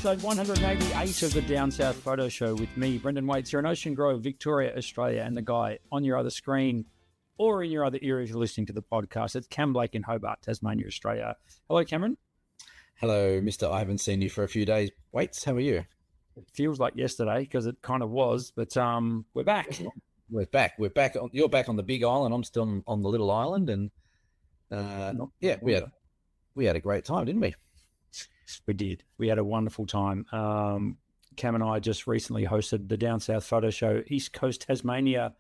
episode 188 of the Down South Photo Show with me, Brendan Waits, here in Ocean Grove, Victoria, Australia, and the guy on your other screen or in your other ear if you're listening to the podcast. It's Cam Blake in Hobart, Tasmania, Australia. Hello, Cameron. Hello, Mr. I haven't seen you for a few days. Waits, how are you? It feels like yesterday because it kind of was, but we're back. We're back. You're back on the big island. I'm still on the little island, and we had a great time, didn't we? We did. We had a wonderful time. Cam and I just recently hosted the Down South Photo Show East Coast Tasmania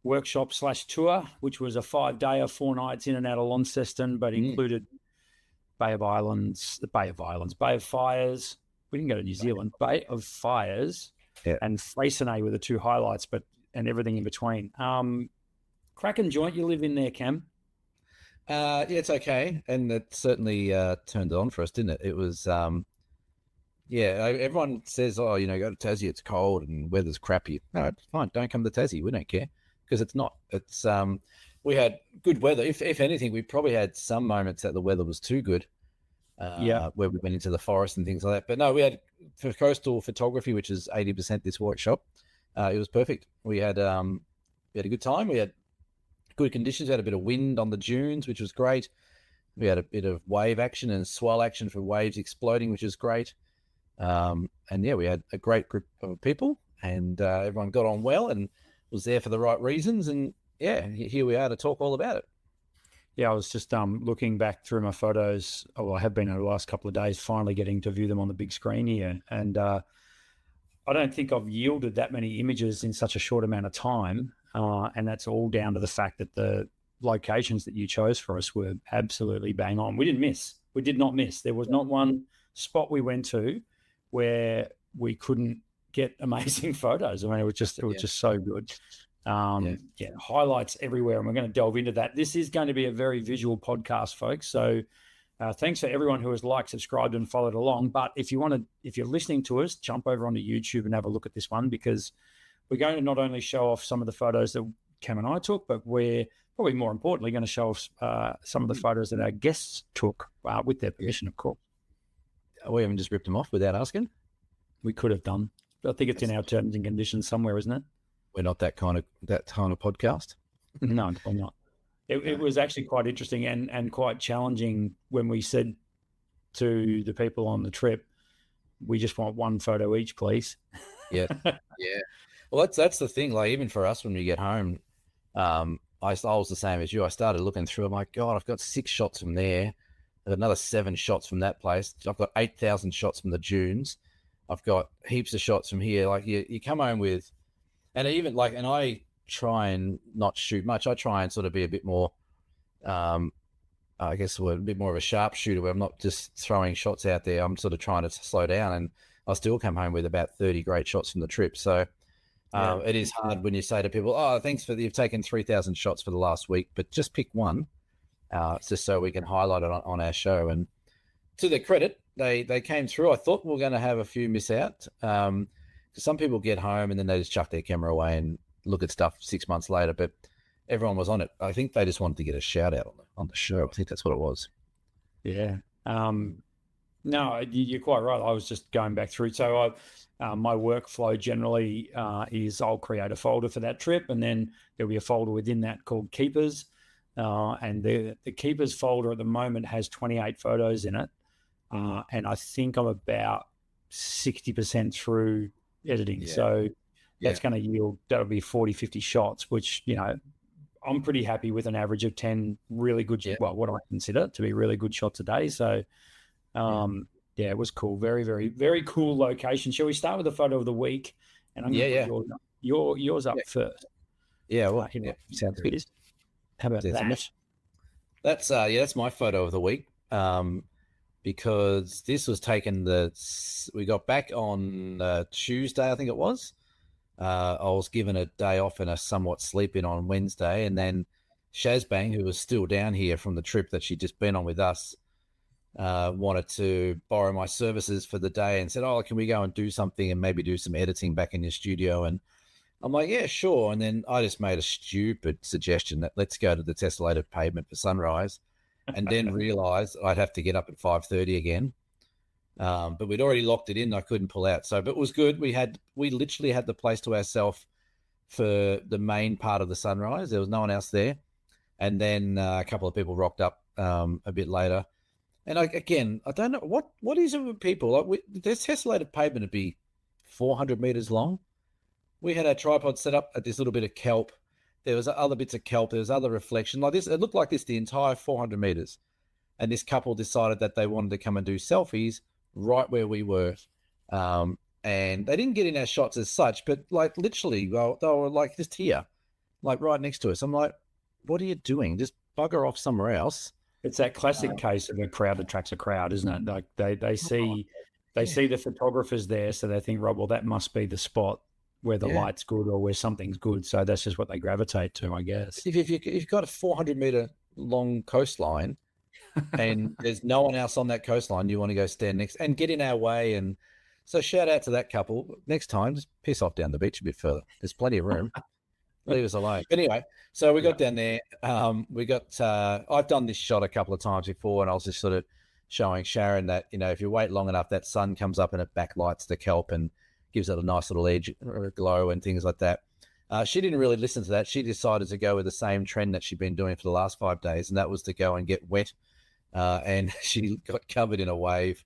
workshop/tour, which was a 5-day, 4 nights in and out of Launceston, but included Bay of Fires. We didn't go to New Zealand. Bay of Fires and Freycinet were the 2 highlights, and everything in between. Cracking joint you live in there, Cam. Yeah, it's okay, and it certainly turned it on for us, didn't it? It was, everyone says, oh, go to Tassie, it's cold and weather's crappy. No, it's fine. Don't come to Tassie. We don't care, because it's not. It's we had good weather. If anything, we probably had some moments that the weather was too good. Where we went into the forest and things like that. But no, we had for coastal photography, which is 80% this workshop. It was perfect. We had a good time. We had good conditions. We had a bit of wind on the dunes, which was great. We had a bit of wave action and swell action for waves exploding, which is great. We had a great group of people, and everyone got on well and was there for the right reasons. And here we are to talk all about it. Yeah, I was just looking back through my photos. I have been over the last couple of days, finally getting to view them on the big screen here. And I don't think I've yielded that many images in such a short amount of time. And that's all down to the fact that the locations that you chose for us were absolutely bang on. We didn't miss. We did not miss. There was not one spot we went to where we couldn't get amazing photos. I mean, it was just so good. Highlights everywhere, and we're going to delve into that. This is going to be a very visual podcast, folks. So thanks for everyone who has liked, subscribed, and followed along. But if you're listening to us, jump over onto YouTube and have a look at this one, because we're going to not only show off some of the photos that Cam and I took, but we're probably more importantly going to show off some of the photos that our guests took with their permission, of course. We haven't just ripped them off without asking. We could have done. But I think it's in our terms and conditions somewhere, isn't it? We're not that kind of podcast. No, we're not. It was actually quite interesting and quite challenging when we said to the people on the trip, we just want one photo each, please. Yeah. Well, that's the thing. Like, even for us, when we get home, I was the same as you. I started looking through. I'm like, God, I've got 6 shots from there. I've got another 7 shots from that place. I've got 8,000 shots from the dunes. I've got heaps of shots from here. Like, you come home with, and I try and not shoot much. I try and sort of be a bit more, a bit more of a sharpshooter, where I'm not just throwing shots out there. I'm sort of trying to slow down, and I still come home with about 30 great shots from the trip. So it is hard when you say to people, oh, thanks you've taken 3,000 shots for the last week, but just pick one, just so we can highlight it on our show. And to their credit, they came through. I thought we were going to have a few miss out. Some people get home and then they just chuck their camera away and look at stuff 6 months later, but everyone was on it. I think they just wanted to get a shout out on the show. I think that's what it was. Yeah. No, you're quite right. I was just going back through. So my workflow generally is I'll create a folder for that trip, and then there'll be a folder within that called Keepers. And the Keepers folder at the moment has 28 photos in it. And I think I'm about 60% through editing. Yeah. So that's going to yield, that'll be 40, 50 shots, which, I'm pretty happy with an average of 10 really good, what I consider to be really good shots a day. So, it was cool. Very, very, very cool location. Shall we start with the photo of the week? And I'm going to put yours up first. Yeah, well, sounds good. How about that? That's my photo of the week. Because this was taken, we got back on Tuesday, I think it was. I was given a day off and a somewhat sleep in on Wednesday, and then Shazbang, who was still down here from the trip that she'd just been on with us, wanted to borrow my services for the day and said, oh, can we go and do something and maybe do some editing back in your studio? And I'm like, yeah, sure. And then I just made a stupid suggestion that let's go to the tessellated pavement for sunrise, and then realized I'd have to get up at 5:30 again. But we'd already locked it in. I couldn't pull out. So, but it was good. We literally had the place to ourselves for the main part of the sunrise. There was no one else there. And then a couple of people rocked up a bit later. And I don't know what is it with people. Like this tessellated pavement would be 400 meters long. We had our tripod set up at this little bit of kelp. There was other bits of kelp. There was other reflection like this. It looked like this the entire 400 meters. And this couple decided that they wanted to come and do selfies right where we were. And they didn't get in our shots as such, but like literally, they were like just here, like right next to us. I'm like, what are you doing? Just bugger off somewhere else. It's that classic case of a crowd attracts a crowd, isn't it? Like they see the photographers there, so they think, right, well, that must be the spot where the light's good or where something's good. So that's just what they gravitate to, I guess. If you've got a 400-meter long coastline and there's no one else on that coastline, you want to go stand next and get in our way. And so shout out to that couple. Next time, just piss off down the beach a bit further. There's plenty of room. Leave us alone. But anyway, so we got down there. I've done this shot a couple of times before, and I was just sort of showing Sharon that, if you wait long enough, that sun comes up and it backlights the kelp and gives it a nice little edge or a glow and things like that. She didn't really listen to that. She decided to go with the same trend that she'd been doing for the last 5 days, and that was to go and get wet. And she got covered in a wave.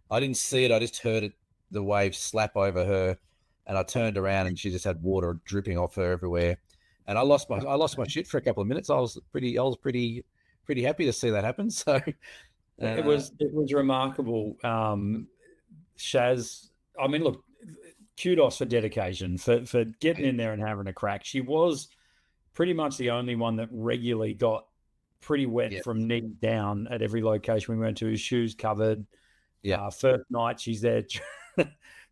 I didn't see it. I just heard the wave slap over her. And I turned around and she just had water dripping off her everywhere. And I lost my shit for a couple of minutes. I was pretty happy to see that happen. So it was remarkable. Shaz, I mean, look, kudos for dedication, for getting in there and having a crack. She was pretty much the only one that regularly got pretty wet from knee down at every location we went to. Shoes covered. Yeah. First night she's there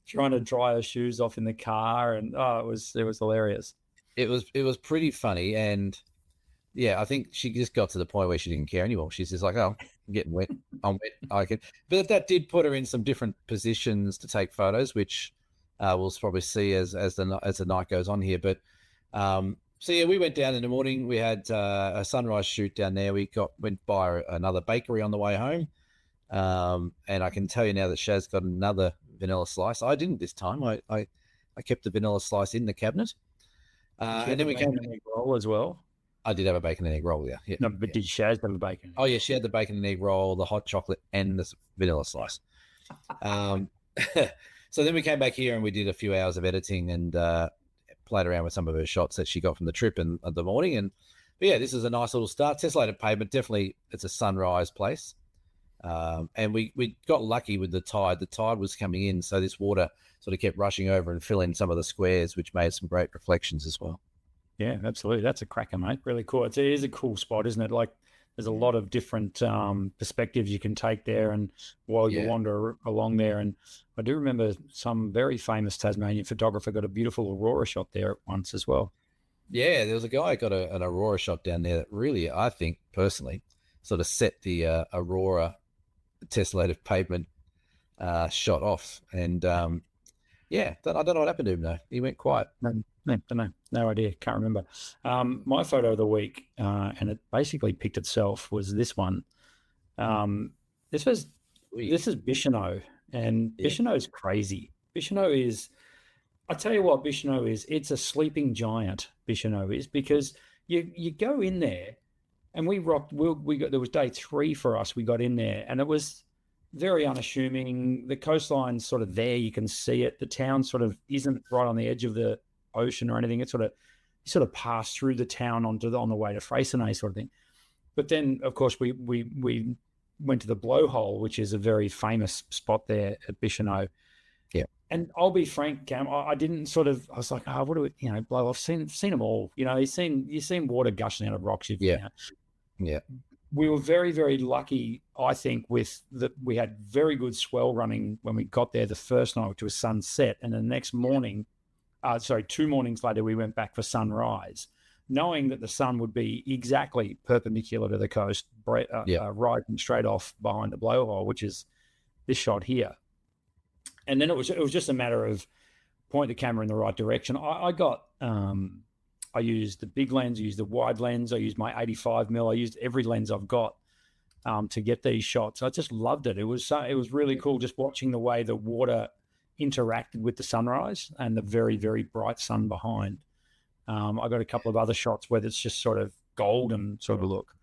trying to dry her shoes off in the car, and it was hilarious. It was pretty funny, and I think she just got to the point where she didn't care anymore. She's just like, oh, I'm getting wet, I'm wet, I can. But that did put her in some different positions to take photos, which we'll probably see as the night goes on here. But we went down in the morning. We had a sunrise shoot down there. We went by another bakery on the way home, and I can tell you now that Shaz got another vanilla slice. I didn't this time. I kept the vanilla slice in the cabinet. And then we came an egg roll as well. I did have a bacon and egg roll, yeah. No, but did Shaz have a bacon? Oh yeah, she had the bacon and egg roll, the hot chocolate, and the vanilla slice. So then we came back here and we did a few hours of editing and played around with some of her shots that she got from the trip and the morning. But this is a nice little start. Tessellated pavement, definitely it's a sunrise place. And we got lucky with the tide. The tide was coming in, so this water sort of kept rushing over and filling some of the squares, which made some great reflections as well. Yeah, absolutely. That's a cracker, mate. Really cool. It is a cool spot, isn't it? Like there's a lot of different perspectives you can take there, and while you wander along there. And I do remember some very famous Tasmanian photographer got a beautiful aurora shot there once as well. Yeah, there was a guy who got an aurora shot down there that really, I think personally, sort of set the aurora tessellated pavement shot off. And I don't know what happened to him though. He went quiet. No idea. Can't remember. My photo of the week, and it basically picked itself, was this one. This is Bicheno, and Bicheno's crazy. Bicheno is, I tell you what, Bicheno is. It's a sleeping giant. Bicheno is, because you go in there, and we rocked. There was day 3 for us. We got in there, and it was very unassuming. The coastline's sort of there. You can see it. The town sort of isn't right on the edge of the ocean or anything. It's sort of pass through the town on the way to Freycinet sort of thing. But then, of course, we went to the Blowhole, which is a very famous spot there at Bicheno. Yeah. And I'll be frank, Cam, I didn't sort of, I was like, what do we, blow? I've seen them all. You've seen water gushing out of rocks. Yeah. We were very, very lucky, I think, we had very good swell running when we got there the first night, which was sunset. And the next morning, 2 mornings later, we went back for sunrise, knowing that the sun would be exactly perpendicular to the coast, rising straight off behind the Blowhole, which is this shot here. And then it was just a matter of point the camera in the right direction. I used the big lens, I used the wide lens, I used my 85mm, I used every lens I've got. to get these shots. I just loved it. It was really cool just watching the way the water interacted with the sunrise and the very, very bright sun behind. I got a couple of other shots where it's just sort of golden sort of look.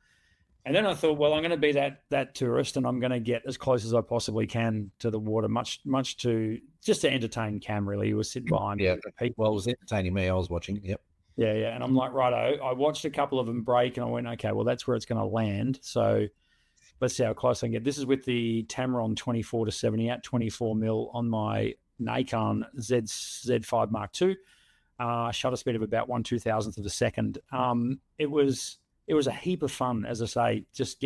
And then I thought, well, I'm going to be that tourist, and I'm going to get as close as I possibly can to the water, much to just to entertain Cam. Really, he was sitting behind me. Well, it was entertaining me. I was watching. Yep. Yeah. And I'm like, righto. I watched a couple of them break, and I went, okay, well, that's where it's going to land. So let's see how close I can get. This is with the Tamron 24-70 at 24 mil on my Nikon Z5 Mark II. Shutter speed of about 1/2000th of a second. It was a heap of fun, as I say, just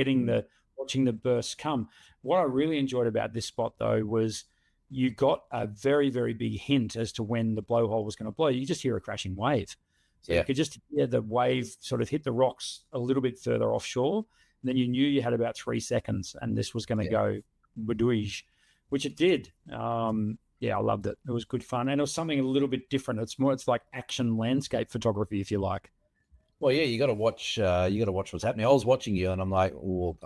watching the bursts come. What I really enjoyed about this spot, though, was you got a very, very big hint as to when the blowhole was going to blow. You just hear a crashing wave. So you could just hear the wave sort of hit the rocks a little bit further offshore. And then you knew you had about 3 seconds and this was going to go badooish, which it did. I loved it. It was good fun. And it was something a little bit different. It's like action landscape photography, if you like. Well, yeah, you got to watch. What's happening. I was watching you, and I'm like, I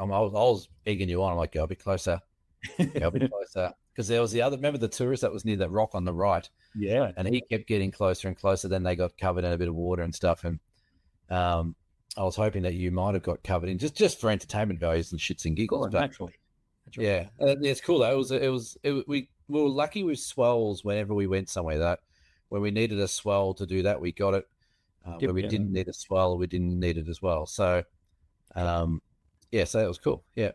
was egging you on. I'm like, go a bit closer, go a bit closer, because there was the other. Remember the tourist that was near that rock on the right? Yeah, and he kept getting closer and closer. Then they got covered in a bit of water and stuff, and I was hoping that you might have got covered in just for entertainment values and shits and giggles. Naturally. Yeah, it's cool though. We were lucky with swells whenever we went somewhere. That when we needed a swell to do that, we got it. Where we didn't need a swell, we didn't need it as well. So, so that was cool. Yeah.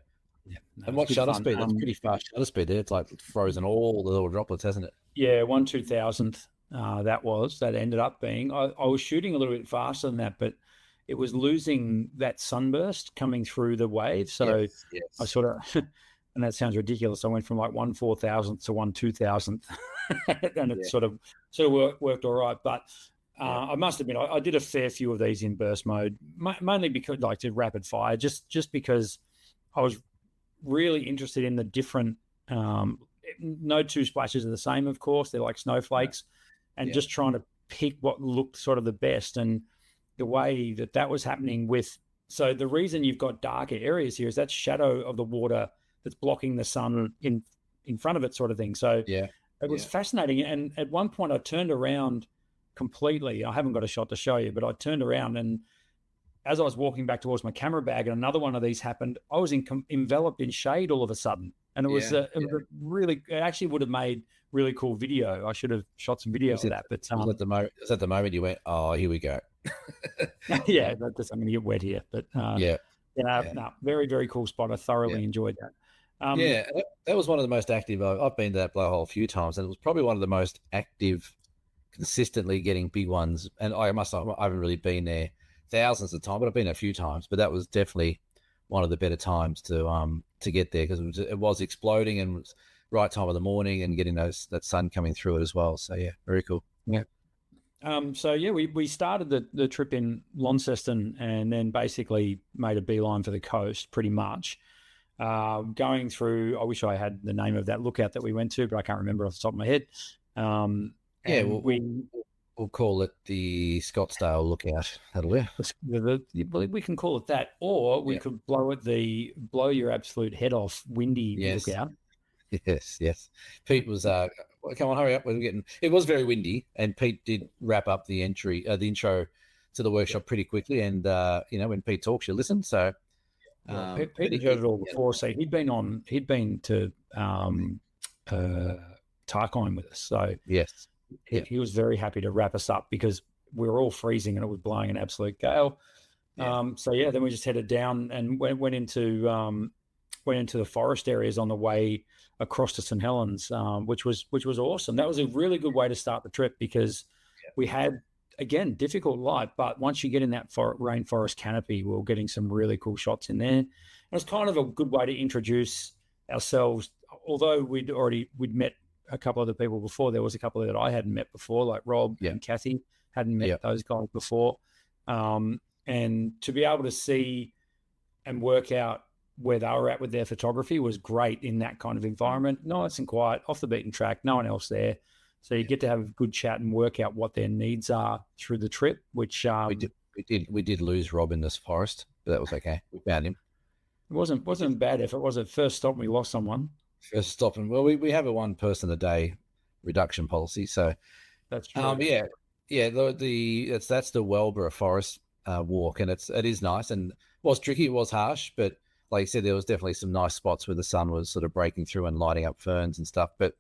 No, and what shutter speed? That's pretty fast shutter speed there. It's like frozen all the little droplets, hasn't it? Yeah, 1/2000th. That ended up being. I was shooting a little bit faster than that, but it was losing that sunburst coming through the wave. So yes. I sort of, and that sounds ridiculous. I went from like 1/4000th to 1/2000th, and it sort of worked all right, but. I must admit, I did a fair few of these in burst mode, mainly because like to rapid fire, just because I was really interested in the different. No two splashes are the same, of course. They're like snowflakes, and just trying to pick what looked sort of the best. And the way that was happening with, so the reason you've got darker areas here is that shadow of the water that's blocking the sun in front of it, sort of thing. So it was fascinating. And at one point, I turned around completely. I haven't got a shot to show you, but I turned around, and as I was walking back towards my camera bag and another one of these happened, I was enveloped in shade all of a sudden. And it was it actually would have made really cool video. I should have shot some video of that. But was at the moment you went, oh, here we go. I'm going to get wet here. But very, very cool spot. I thoroughly enjoyed that. That was one of the most active. I've been to that blowhole a few times, and it was probably one of the most active, consistently getting big ones. And I haven't really been there thousands of times, but I've been a few times. But that was definitely one of the better times to get there, because it was exploding and it was right time of the morning and getting that sun coming through it as well. So very cool. Yeah. We started the trip in Launceston and then basically made a beeline for the coast pretty much. Going through, I wish I had the name of that lookout that we went to, but I can't remember off the top of my head. We'll call it the Scottsdale lookout. That'll do. We can call it that, or we could blow your absolute head off windy lookout. Yes. Pete was come on, hurry up. It was very windy, and Pete did wrap up the intro to the workshop pretty quickly. And when Pete talks, you listen. So Pete had heard it all before. So he'd been to Tarkine with us. So yes. He was very happy to wrap us up because we were all freezing and it was blowing an absolute gale. Then we just headed down and went into the forest areas on the way across to St. Helens, which was awesome. That was a really good way to start the trip because we had, again, difficult light, but once you get in that rainforest canopy, we were getting some really cool shots in there. It was kind of a good way to introduce ourselves, although we'd met a couple of the people before. There was a couple that I hadn't met before, like Rob and Kathy. Hadn't met those guys before. And to be able to see and work out where they were at with their photography was great in that kind of environment. Nice and quiet, off the beaten track, no one else there. So you get to have a good chat and work out what their needs are through the trip, which we did lose Rob in this forest, but that was okay. We found him. It wasn't a bad effort, was it? First stop, we lost someone. First stop, and well, we have a 1 person a day reduction policy, so That's true. yeah. That's the Wellborough Forest walk, and it is nice, and it was tricky. It was harsh, but like you said, there was definitely some nice spots where the sun was sort of breaking through and lighting up ferns and stuff. But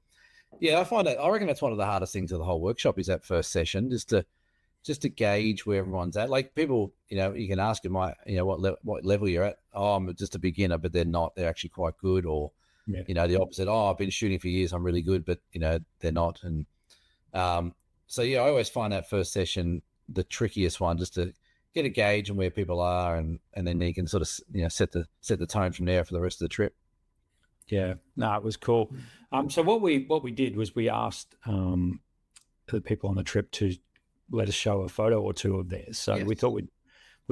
yeah, I reckon that's one of the hardest things of the whole workshop is that first session, just to gauge where everyone's at. Like people, you can ask them, what level you're at. Oh, I'm just a beginner, but they're not. They're actually quite good, or the opposite. Oh, I've been shooting for years. I'm really good, but they're not. And so yeah, I always find that first session the trickiest one, just to get a gauge on where people are, and then you can sort of set the tone from there for the rest of the trip. Yeah, no, it was cool. So what we did was we asked the people on the trip to let us show a photo or two of theirs. So we thought we'd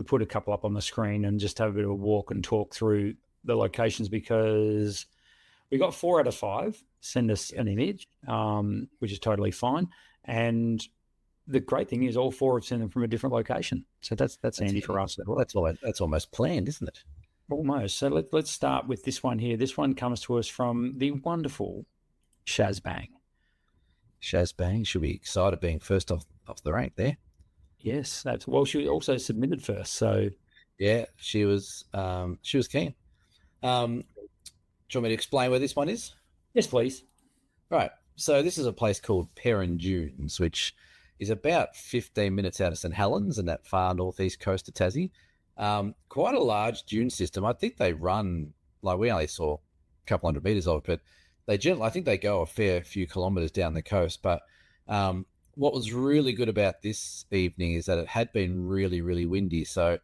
put a couple up on the screen and just have a bit of a walk and talk through the locations, because we got 4 out of 5 send us an image, which is totally fine. And the great thing is all 4 have sent them from a different location. So that's handy for us. Well, that's almost planned, isn't it? Almost. So let's start with this one here. This one comes to us from the wonderful Shazbang. Shazbang should be excited being first off the rank there. Yes, she also submitted first. So yeah, she was keen. Do you want me to explain where this one is? Yes, please. Right. So this is a place called Perrin Dunes, which is about 15 minutes out of St Helens in that far northeast coast of Tassie. Quite a large dune system. I think they run, like we only saw a couple hundred meters of it, but I think they go a fair few kilometers down the coast. But what was really good about this evening is that it had been really, really windy. So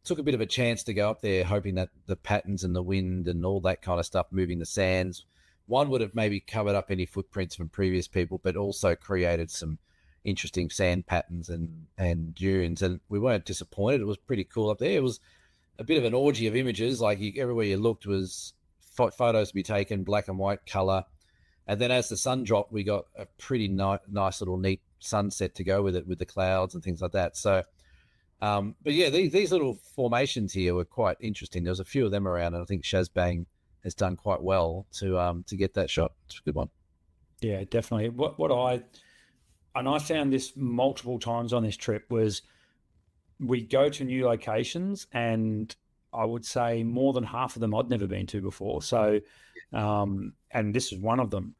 took a bit of a chance to go up there, hoping that the patterns and the wind and all that kind of stuff, moving the sands, one would have maybe covered up any footprints from previous people, but also created some interesting sand patterns and dunes. And we weren't disappointed. It was pretty cool up there. It was a bit of an orgy of images. Like everywhere you looked was photos to be taken, black and white color. And then as the sun dropped, we got a pretty nice little neat sunset to go with it, with the clouds and things like that. So, but yeah, these little formations here were quite interesting. There was a few of them around, and I think Shazbang has done quite well to get that shot. It's a good one. Yeah, definitely. I found this multiple times on this trip was we go to new locations, and I would say more than half of them I'd never been to before. So, and this is one of them.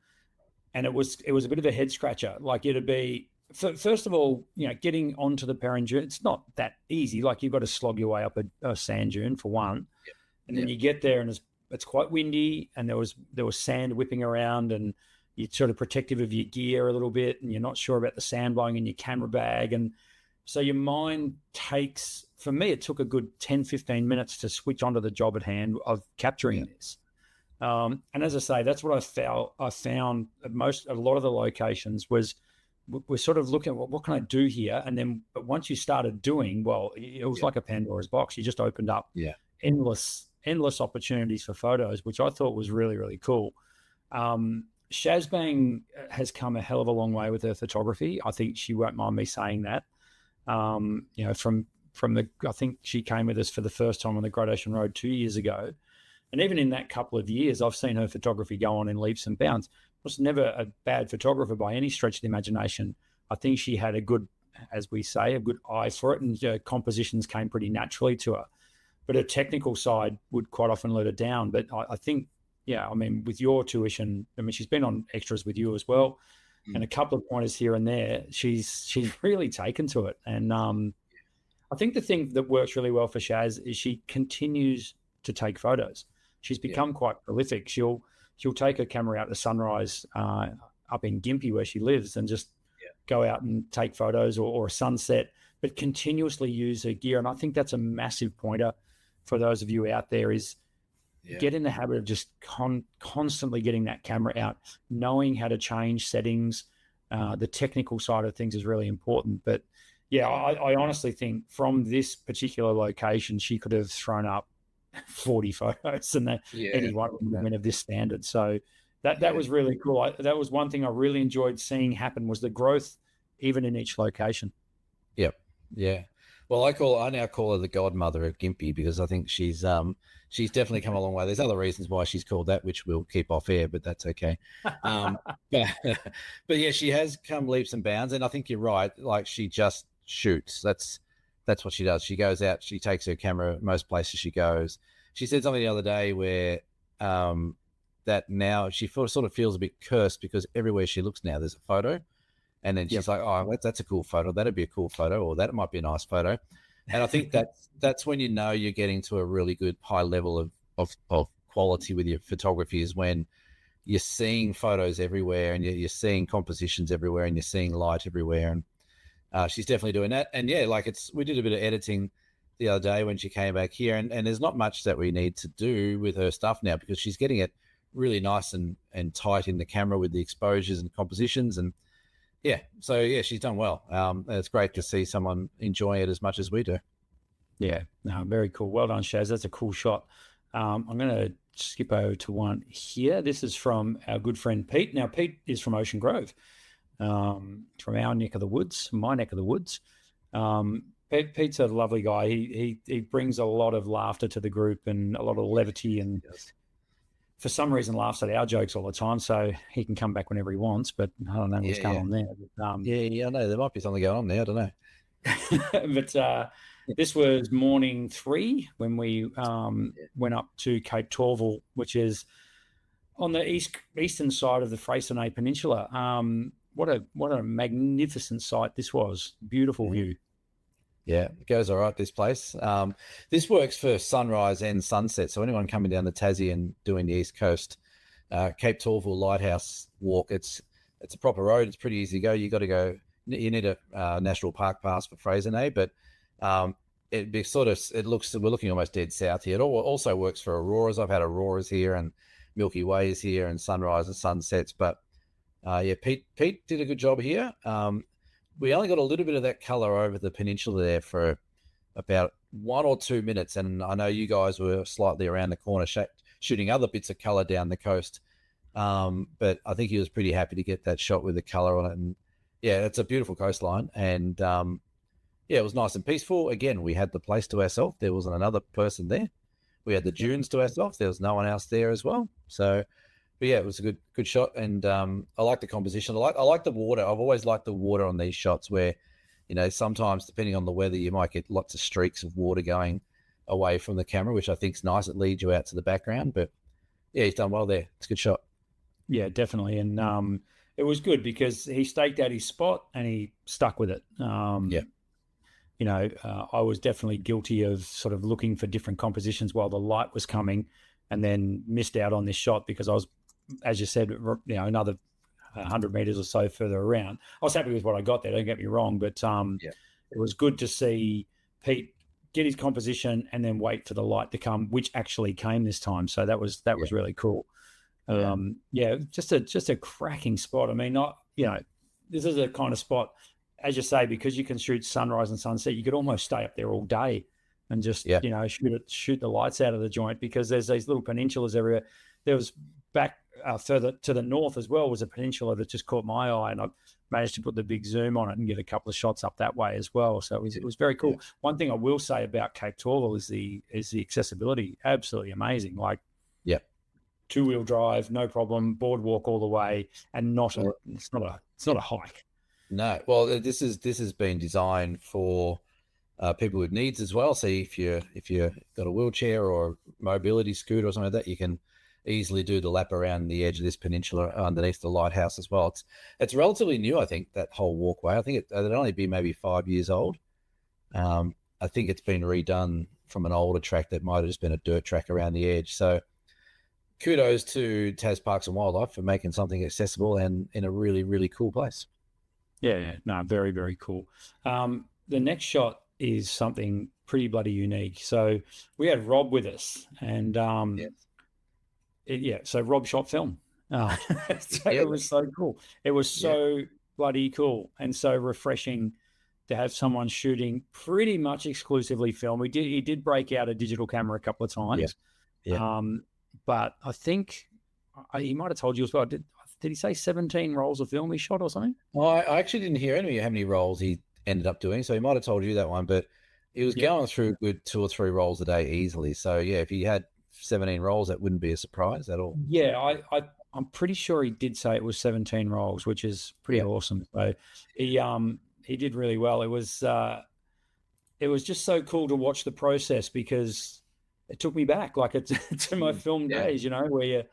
And it was a bit of a head scratcher. Like it'd be, first of all, getting onto the Perrin Dune, it's not that easy. Like you've got to slog your way up a sand dune for one. Yep. And then you get there and it's quite windy, and there was sand whipping around, and you're sort of protective of your gear a little bit, and you're not sure about the sand blowing in your camera bag. And so your mind takes, for me, it took a good 10, 15 minutes to switch onto the job at hand of capturing this. And as I say, that's what I found at a lot of the locations was we're sort of looking at what can I do here? And then, but once you started doing, well, it was like a Pandora's box. You just opened up endless opportunities for photos, which I thought was really, really cool. Shazbang has come a hell of a long way with her photography. I think she won't mind me saying that. I think she came with us for the first time on the Great Ocean Road 2 years ago. And even in that couple of years, I've seen her photography go on in leaps and bounds. Was never a bad photographer by any stretch of the imagination. I think she had a good eye for it, and compositions came pretty naturally to her. But her technical side would quite often let her down. But I think, with your tuition, she's been on extras with you as well, and a couple of pointers here and there. She's really taken to it. And I think the thing that works really well for Shaz is she continues to take photos. She's become quite prolific. She'll take her camera out to sunrise up in Gympie where she lives, and just go out and take photos, or a sunset, but continuously use her gear. And I think that's a massive pointer for those of you out there, is get in the habit of just constantly getting that camera out, knowing how to change settings. The technical side of things is really important. But I honestly think from this particular location, she could have thrown up 40 photos, and anyone would of this standard. So that was really cool. That was one thing I really enjoyed seeing happen, was the growth even in each location. Yep. Yeah. Well, I now call her the godmother of Gimpy because I think she's definitely come a long way. There's other reasons why she's called that, which we'll keep off air, but that's okay. But, but yeah, she has come leaps and bounds, and I think you're right. Like, she just shoots. That's what she does. She goes out, she takes her camera most places she goes. She said something the other day where that now she sort of feels a bit cursed because everywhere she looks now there's a photo. And then she's like, oh, that's a cool photo. That'd be a cool photo, or that might be a nice photo. And I think that's when you know you're getting to a really good high level of quality with your photography, is when you're seeing photos everywhere and you're seeing compositions everywhere and you're seeing light everywhere. And she's definitely doing that. And yeah, like we did a bit of editing the other day when she came back here, and there's not much that we need to do with her stuff now because she's getting it really nice and tight in the camera with the exposures and compositions. And yeah, so yeah, she's done well. It's great to see someone enjoying it as much as we do. Yeah, no, very cool. Well done, Shaz. That's a cool shot. I'm going to skip over to one here. This is from our good friend Pete. Now, Pete is from Ocean Grove, from our neck of the woods, my neck of the woods. Pete's a lovely guy. He brings a lot of laughter to the group and a lot of levity, and for some reason laughs at our jokes all the time, so he can come back whenever he wants, but I don't know what's going on there. But, I know there might be something going on there. I don't know. But this was morning 3 when we went up to Cape Torval, which is on the eastern side of the Freycinet Peninsula. What a magnificent sight this was. Beautiful view. Yeah, it goes all right, this place. This works for sunrise and sunset. So anyone coming down the Tassie and doing the East Coast, Cape Torval Lighthouse Walk, it's a proper road. It's pretty easy to go. You got to go. You need a national park pass for Freycinet, but we're looking almost dead south here. It also works for auroras. I've had auroras here and Milky Ways here and sunrise and sunsets. But Pete did a good job here. We only got a little bit of that color over the peninsula there for about 1 or 2 minutes. And I know you guys were slightly around the corner shooting other bits of color down the coast. But I think he was pretty happy to get that shot with the color on it. And yeah, it's a beautiful coastline. And it was nice and peaceful. Again, we had the place to ourselves. There wasn't another person there. We had the dunes to ourselves. There was no one else there as well. So, but yeah, it was a good shot, and I like the composition. I like the water. I've always liked the water on these shots where, sometimes depending on the weather, you might get lots of streaks of water going away from the camera, which I think is nice. It leads you out to the background, but yeah, he's done well there. It's a good shot. Yeah, definitely, and it was good because he staked out his spot and he stuck with it. I was definitely guilty of sort of looking for different compositions while the light was coming, and then missed out on this shot because I was, as you said, another 100 meters or so further around. I was happy with what I got there, don't get me wrong, but it was good to see Pete get his composition and then wait for the light to come, which actually came this time. So that was really cool. Just a cracking spot. I mean, this is a kind of spot, as you say, because you can shoot sunrise and sunset, you could almost stay up there all day and just, shoot the lights out of the joint, because there's these little peninsulas everywhere. There was back further to the north as well was a peninsula that just caught my eye, and I managed to put the big zoom on it and get a couple of shots up that way as well. So it was very cool. Yeah. One thing I will say about Cape Torval is the accessibility. Absolutely amazing. Like, two-wheel drive, no problem, boardwalk all the way, and it's not a hike. No, well, this has been designed for people with needs as well. So if you got a wheelchair or a mobility scooter or something like that, you can easily do the lap around the edge of this peninsula underneath the lighthouse as well. It's relatively new, I think, that whole walkway. I think it'd only be maybe 5 years old. I think it's been redone from an older track that might have just been a dirt track around the edge. So kudos to Tas Parks and Wildlife for making something accessible and in a really, really cool place. Yeah, no, very, very cool. The next shot is something pretty bloody unique. So we had Rob with us, and so Rob shot film. It was so cool. It was so bloody cool and so refreshing to have someone shooting pretty much exclusively film. He did break out a digital camera a couple of times. But I think he might have told you as well. Did he say 17 rolls of film he shot or something? Well, I actually didn't hear how many rolls he ended up doing, so he might have told you that one. But he was going through a good 2 or 3 rolls a day easily. So yeah, if he had 17 rolls, that wouldn't be a surprise at all. Yeah, I'm pretty sure he did say it was 17 rolls, which is pretty awesome. So he did really well. It was just so cool to watch the process because it took me back like to my film days, you know, where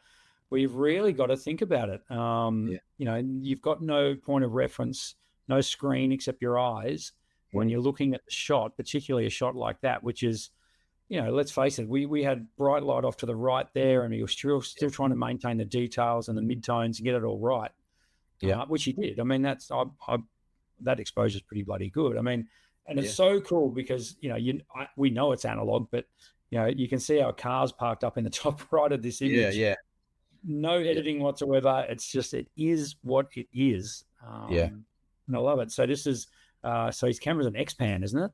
you've really got to think about it. You know, you've got no point of reference, no screen except your eyes when you're looking at the shot, particularly a shot like that, which is, you know, let's face it, we had bright light off to the right there, and he was still trying to maintain the details and the midtones and get it all right. Which he did. I mean, that exposure is pretty bloody good. I mean, and it's so cool because, you know, we know it's analog, but, you know, you can see our cars parked up in the top right of this image. No editing whatsoever. It's just, it is what it is. And I love it. So this is, so his camera's an X-Pan, isn't it?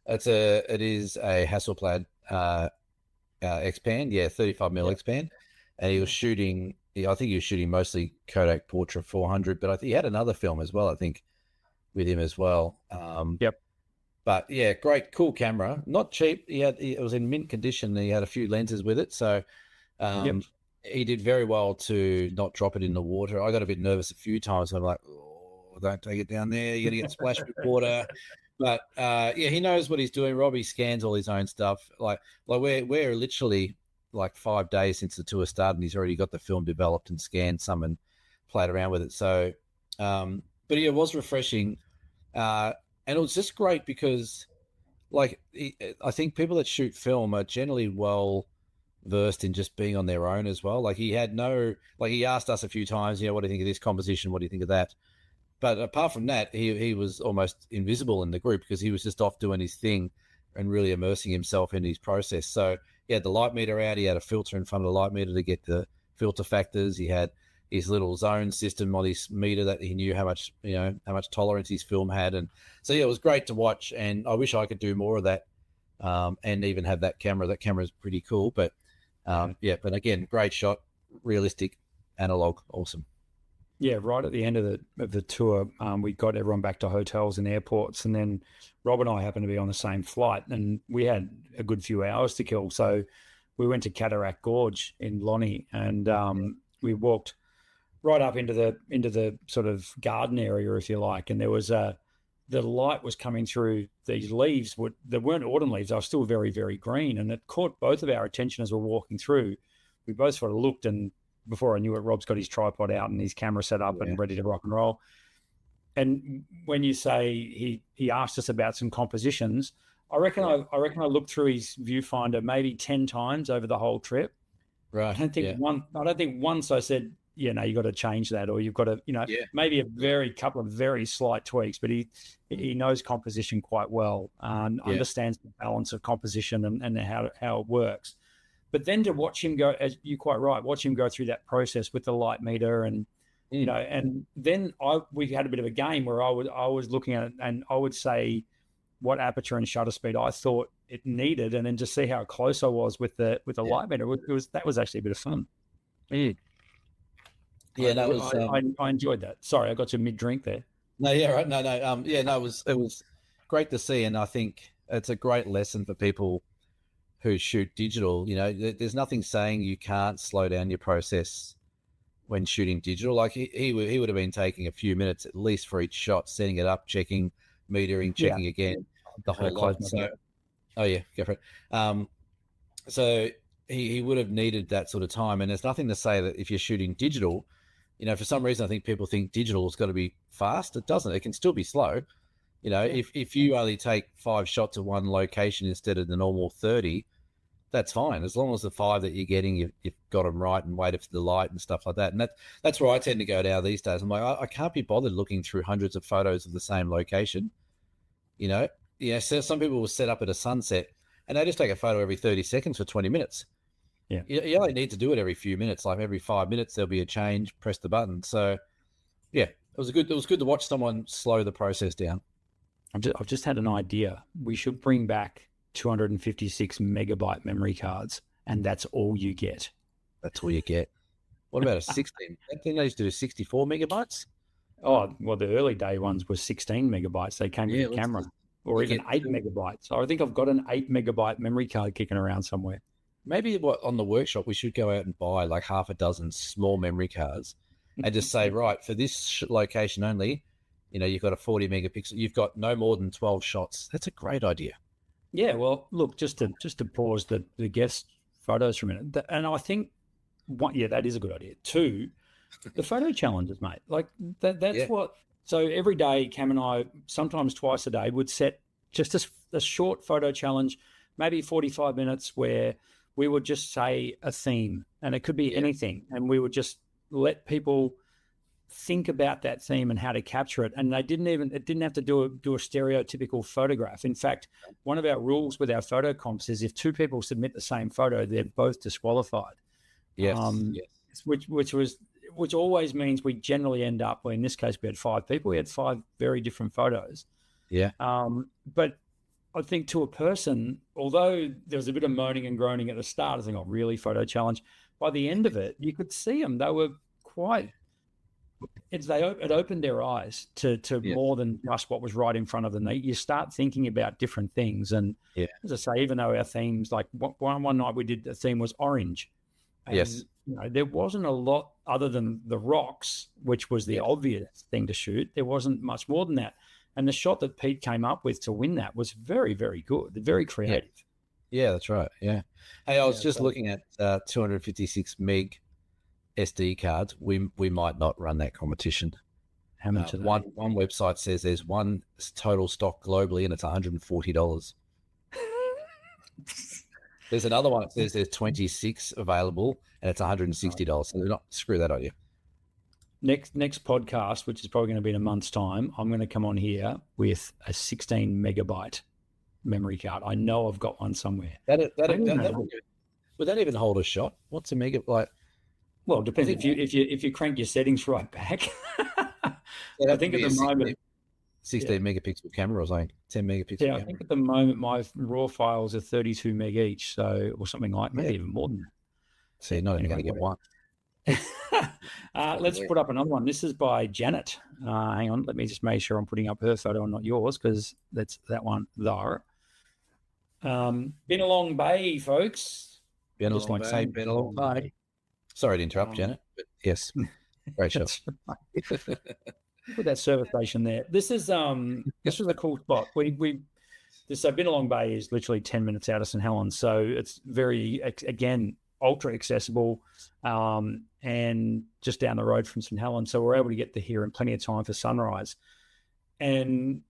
It is a Hasselblad X-Pan, 35mm X-Pan, and he was shooting. I think he was shooting mostly Kodak Portra 400, but I think he had another film as well. I think with him as well. But yeah, great, cool camera. Not cheap. It was in mint condition. He had a few lenses with it, so he did very well to not drop it in the water. I got a bit nervous a few times. I'm like, oh, don't take it down there. You're gonna get splashed with water. But he knows what he's doing. Robbie scans all his own stuff. Like we're literally like 5 days since the tour started, and he's already got the film developed and scanned some and played around with it. So, but it was refreshing, and it was just great because, like, I think people that shoot film are generally well versed in just being on their own as well. Like he asked us a few times, you know, what do you think of this composition? What do you think of that? But apart from that, he was almost invisible in the group because he was just off doing his thing and really immersing himself in his process. So he had the light meter out. He had a filter in front of the light meter to get the filter factors. He had his little zone system on his meter that he knew how much tolerance his film had. And so, it was great to watch. And I wish I could do more of that and even have that camera. That camera is pretty cool. But, but again, great shot, realistic, analog, awesome. Yeah, right at the end of the tour, we got everyone back to hotels and airports, and then Rob and I happened to be on the same flight, and we had a good few hours to kill. So we went to Cataract Gorge in Lonnie, and we walked right up into the sort of garden area, if you like, and there was the light was coming through these leaves. They weren't autumn leaves; they were still very, very green, and it caught both of our attention as we're walking through. We both sort of looked, and before I knew it, Rob's got his tripod out and his camera set up and ready to rock and roll. And when you say he asked us about some compositions, I reckon I looked through his viewfinder maybe 10 times over the whole trip. Right. I don't think once I said, you got to change that, or you've got to, maybe a couple of very slight tweaks, but he knows composition quite well and understands the balance of composition and how it works. But then to watch him go, as you're quite right, watch him go through that process with the light meter, and and then we had a bit of a game where I was looking at it, and I would say what aperture and shutter speed I thought it needed, and then to see how close I was with the light meter, that was actually a bit of fun. Yeah, that was. I enjoyed that. Sorry, I got you mid drink there. No, yeah, right. No. It was great to see, and I think it's a great lesson for people who shoot digital. There's nothing saying you can't slow down your process when shooting digital. Like he would have been taking a few minutes at least for each shot, setting it up, checking, metering, checking again, the whole lot. So, go for it. So he would have needed that sort of time. And there's nothing to say that if you're shooting digital, for some reason, I think people think digital has got to be fast. It doesn't. It can still be slow. If you only take 5 shots of one location instead of the normal 30, that's fine. As long as the 5 that you're getting, you've got them right and waited for the light and stuff like that. And that's where I tend to go now these days. I'm like, I can't be bothered looking through hundreds of photos of the same location. So some people will set up at a sunset and they just take a photo every 30 seconds for 20 minutes. Yeah. You only need to do it every few minutes. Like every 5 minutes, there'll be a change, press the button. So yeah, it was good to watch someone slow the process down. I've just had an idea. We should bring back 256 megabyte memory cards, and that's all you get. That's all you get. What about a 16? I think they used to do 64 megabytes. Oh, well, the early day ones were 16 megabytes. They came with the camera. or You even get 8 megabytes. So I think I've got an 8 megabyte memory card kicking around somewhere. maybe what on the workshop we should go out and buy like half a dozen small memory cards, and just say, right, for this location only, you've got a 40 megapixel, you've got no more than 12 shots. That's a great idea. Yeah, well, look, just to pause the guest photos for a minute, and I think one, yeah, that is a good idea. Two, the photo challenges, mate. Like that's Yeah. what. So every day, Cam and I, sometimes twice a day, would set just a short photo challenge, maybe 45 minutes, where we would just say a theme, and it could be anything, and we would just let people think about that theme and how to capture it. And it didn't have to do a stereotypical photograph. In fact, one of our rules with our photo comps is if two people submit the same photo, they're both disqualified. Yes. Which always means we generally end up, well, in this case, we had 5 people. We had 5 very different photos. Yeah. But I think to a person, although there was a bit of moaning and groaning at the start, I think, oh, really, photo challenge? By the end of it, you could see them. They were quite... It opened their eyes to more than just what was right in front of them. You start thinking about different things. And as I say, even though our themes, like one night we did, the theme was orange. And, yes. There wasn't a lot other than the rocks, which was the obvious thing to shoot. There wasn't much more than that. And the shot that Pete came up with to win that was very, very good, very creative. Yeah, that's right. Yeah. Hey, I was just looking at 256 meg SD cards. We might not run that competition. How much? One website says there's one total stock globally, and it's $140. There's another one that says there's 26 available, and it's $160. So not screw that idea. Next podcast, which is probably going to be in a month's time, I'm going to come on here with a 16 megabyte memory card. I know I've got one somewhere. Would that even hold a shot? What's a megabyte? Well, it depends if you crank your settings right back. I think at the moment 16 megapixel camera or something, 10 megapixel camera. I think at the moment my raw files are 32 meg each, so or something like maybe even more than that. So you're not even going to get one. Let's put up another one. This is by Janet. Hang on, let me just make sure I'm putting up her photo and not yours, because that's that one there. Been a long bay, folks. Been a long bay. Sorry to interrupt, Janet, but yes, great shot. Put that service station there. This was a cool spot. So Bennelong Bay is literally 10 minutes out of St. Helens, so it's very, again, ultra accessible, and just down the road from St. Helens. So we're able to get to here in plenty of time for sunrise. And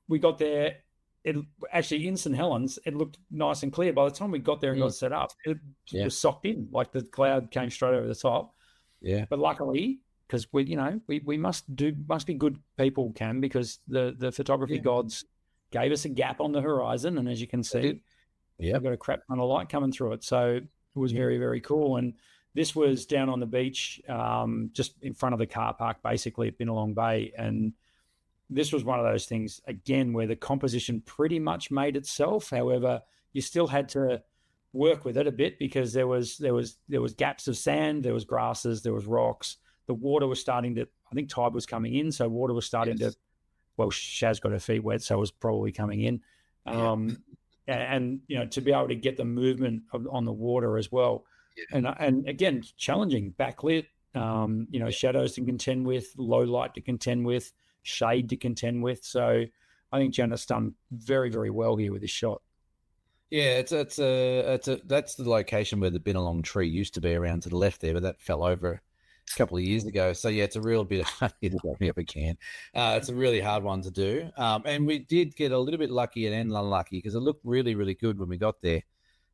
we got there. It actually in St. Helens, it looked nice and clear. By the time we got there and got set up, it was socked in, like the cloud came straight over the top. Yeah. But luckily, because we must be good people, Cam, because the photography gods gave us a gap on the horizon, and as you can see, we've got a crap ton of light coming through it. So it was very, very cool. And this was down on the beach, just in front of the car park, basically at Bennelong Bay. And this was one of those things, again, where the composition pretty much made itself. However, you still had to work with it a bit, because there was gaps of sand, there was grasses, there was rocks. The water was starting to, I think tide was coming in, so water was starting to, well, Shaz got her feet wet, so it was probably coming in. And to be able to get the movement on the water as well. Yeah. And again, challenging, backlit, shadows to contend with, low light to contend with, shade to contend with. So I think Janet's done very, very well here with this shot. Yeah, that's the location where the Bennelong tree used to be, around to the left there, but that fell over a couple of years ago. So yeah, it's a real bit of it's a really hard one to do. And we did get a little bit lucky and unlucky, because it looked really, really good when we got there.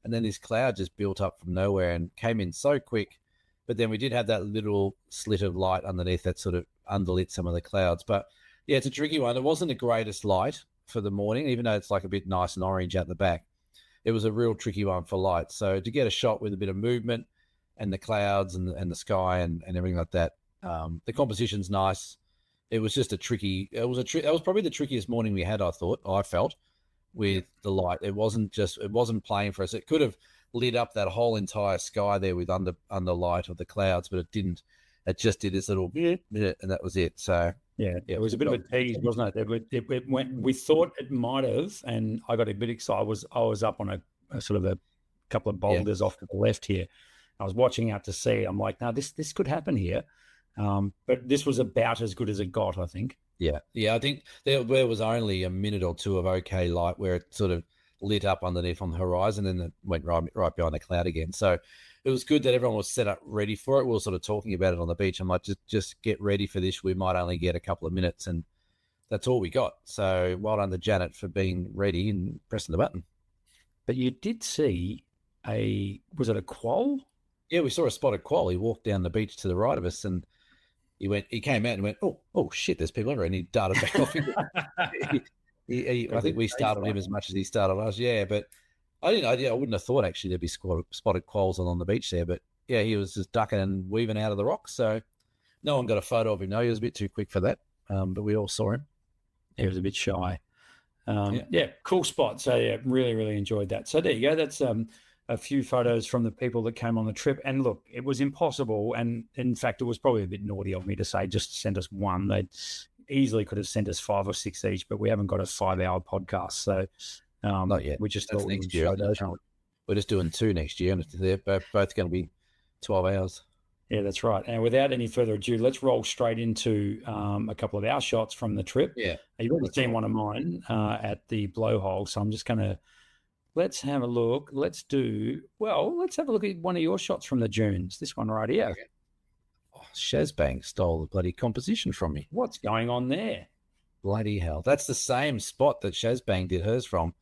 And then this cloud just built up from nowhere and came in so quick. But then we did have that little slit of light underneath that sort of underlit some of the clouds. But yeah, it's a tricky one. It wasn't the greatest light for the morning, even though it's like a bit nice and orange out the back. It was a real tricky one for light. So to get a shot with a bit of movement and the clouds and the sky and everything like that, the composition's nice. It was just that was probably the trickiest morning we had, I felt, with the light. It wasn't playing for us. It could have lit up that whole entire sky there with under light of the clouds, but it didn't. It just did this little bit, and that was it. So Yeah, it was a bit of a tease, wasn't it? It went. We thought it might have, and I got a bit excited. I was up on a sort of a couple of boulders off to the left here. I was watching out to sea. I'm like, no, this could happen here. But this was about as good as it got, I think. Yeah. I think there was only a minute or two of okay light where it sort of lit up underneath on the horizon, and then it went right behind the cloud again. So it was good that everyone was set up ready for it. We were sort of talking about it on the beach. I'm like, just get ready for this. We might only get a couple of minutes, and that's all we got. So well done to Janet for being ready and pressing the button. But you did see was it a quoll? Yeah, we saw a spotted quoll. He walked down the beach to the right of us, and he came out and went, oh shit, there's people everywhere, and he darted back off. I think we startled him as much as he startled us. Yeah, but I wouldn't have thought actually there'd be spotted quolls along the beach there, but yeah, he was just ducking and weaving out of the rocks. So no one got a photo of him. No, he was a bit too quick for that. But we all saw him. He was a bit shy. Cool spot. So yeah, really, really enjoyed that. So there you go. That's a few photos from the people that came on the trip. And look, it was impossible. And in fact, it was probably a bit naughty of me to say just send us one. They easily could have sent us 5 or 6 each, but we haven't got a 5-hour podcast. So not yet. We just thought next year. We're just doing 2 next year, and they're both going to be 12 hours. Yeah, that's right. And without any further ado, let's roll straight into a couple of our shots from the trip. Yeah. You've already seen one of mine at the blowhole, so I'm just going to let's have a look. Let's have a look at one of your shots from the dunes. This one right here. Okay. Oh, Shazbang stole the bloody composition from me. What's going on there? Bloody hell. That's the same spot that Shazbang did hers from.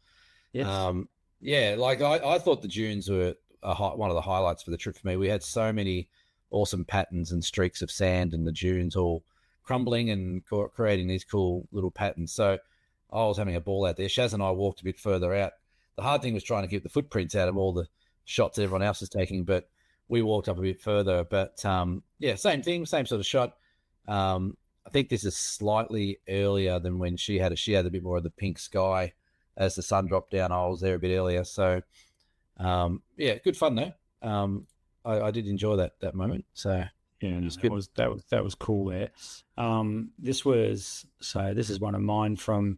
Yes. I thought the dunes were one of the highlights for the trip for me. We had so many awesome patterns and streaks of sand and the dunes all crumbling and creating these cool little patterns. So I was having a ball out there. Shaz and I walked a bit further out. The hard thing was trying to keep the footprints out of all the shots everyone else is taking, but we walked up a bit further. But same thing, same sort of shot. I think this is slightly earlier than when she had a bit more of the pink sky as the sun dropped down. I was there a bit earlier. So good fun though. I did enjoy that moment. So yeah, that was cool there. This is one of mine from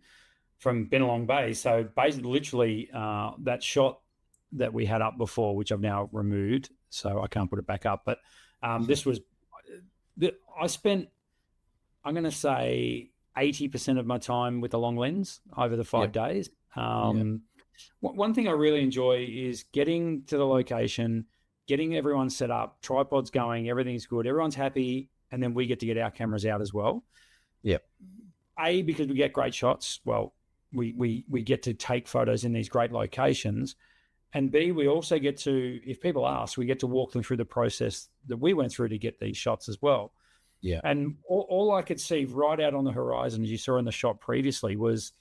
Bennelong Bay. So basically, literally, that shot that we had up before, which I've now removed, so I can't put it back up. But I spent, I'm going to say, 80% of my time with the long lens over the 5 days. One thing I really enjoy is getting to the location, getting everyone set up, tripods going, everything's good, everyone's happy, and then we get to get our cameras out as well. Yep. A, because we get great shots. Well, we get to take photos in these great locations. And B, we also get to, if people ask, we get to walk them through the process that we went through to get these shots as well. Yeah. And all I could see right out on the horizon, as you saw in the shot previously, was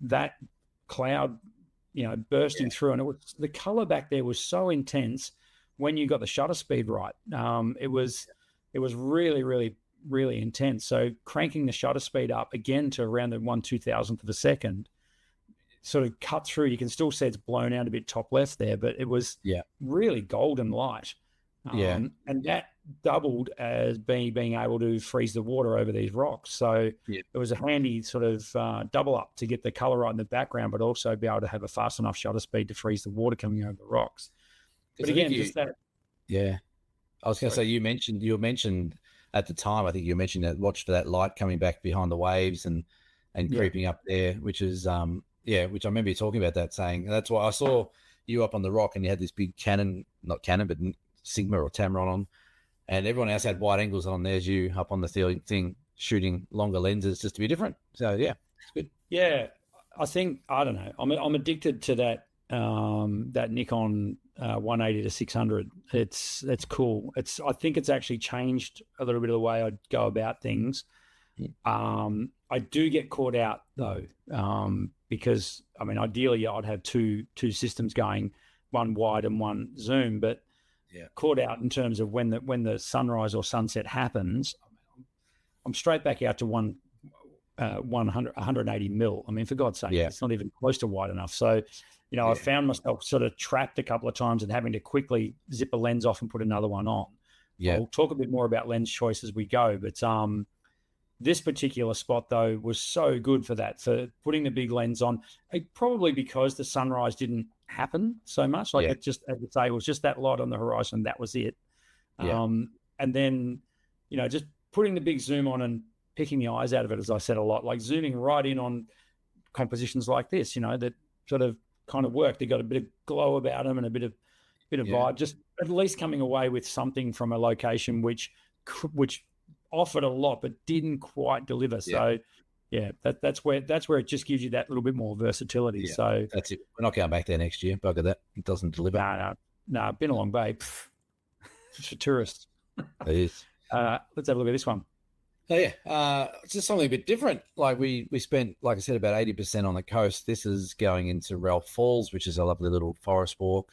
that cloud, bursting through. And the color back there was so intense when you got the shutter speed right. It was really, really, really intense. So cranking the shutter speed up again to around the 1/2000th of a second, sort of cut through. You can still see it's blown out a bit top left there, but it was really golden light. And that doubled as being able to freeze the water over these rocks. So it was a handy sort of double up to get the color right in the background, but also be able to have a fast enough shutter speed to freeze the water coming over the rocks. But again, I was going to say, you mentioned at the time, I think you mentioned that watch for that light coming back behind the waves and creeping up there, which is which I remember you talking about that, saying that's why I saw you up on the rock and you had this big not Canon, but Sigma or Tamron on, and everyone else had wide angles on. There's you up on the thing shooting longer lenses just to be different. So yeah, it's good. Yeah, I think, I don't know, I'm addicted to that that Nikon 180 to 600. It's cool. I think it's actually changed a little bit of the way I go about things. I do get caught out though, because I mean, ideally I'd have two systems going, one wide and one zoom, but caught out in terms of when the sunrise or sunset happens, I'm straight back out to 180 mil. I mean, for God's sake, it's not even close to wide enough. So, I found myself sort of trapped a couple of times and having to quickly zip a lens off and put another one on. We'll talk a bit more about lens choice as we go, but This particular spot, though, was so good for that, for putting the big lens on, probably because the sunrise didn't happen so much. Like it just, as I say, it was just that light on the horizon. That was it. Yeah. And then, just putting the big zoom on and picking the eyes out of it, as I said a lot, like zooming right in on compositions like this, that sort of kind of work. They got a bit of glow about them and a bit of vibe, just at least coming away with something from a location which offered a lot but didn't quite deliver. So that's where it just gives you that little bit more versatility. Yeah, so that's it. We're not going back there next year. Bugger that. It doesn't deliver. No, been a long bay. It's for tourists. It is. Let's have a look at this one. Oh yeah, it's just something a bit different. Like we spent, like I said, about 80% on the coast. This is going into Ralph Falls, which is a lovely little forest walk.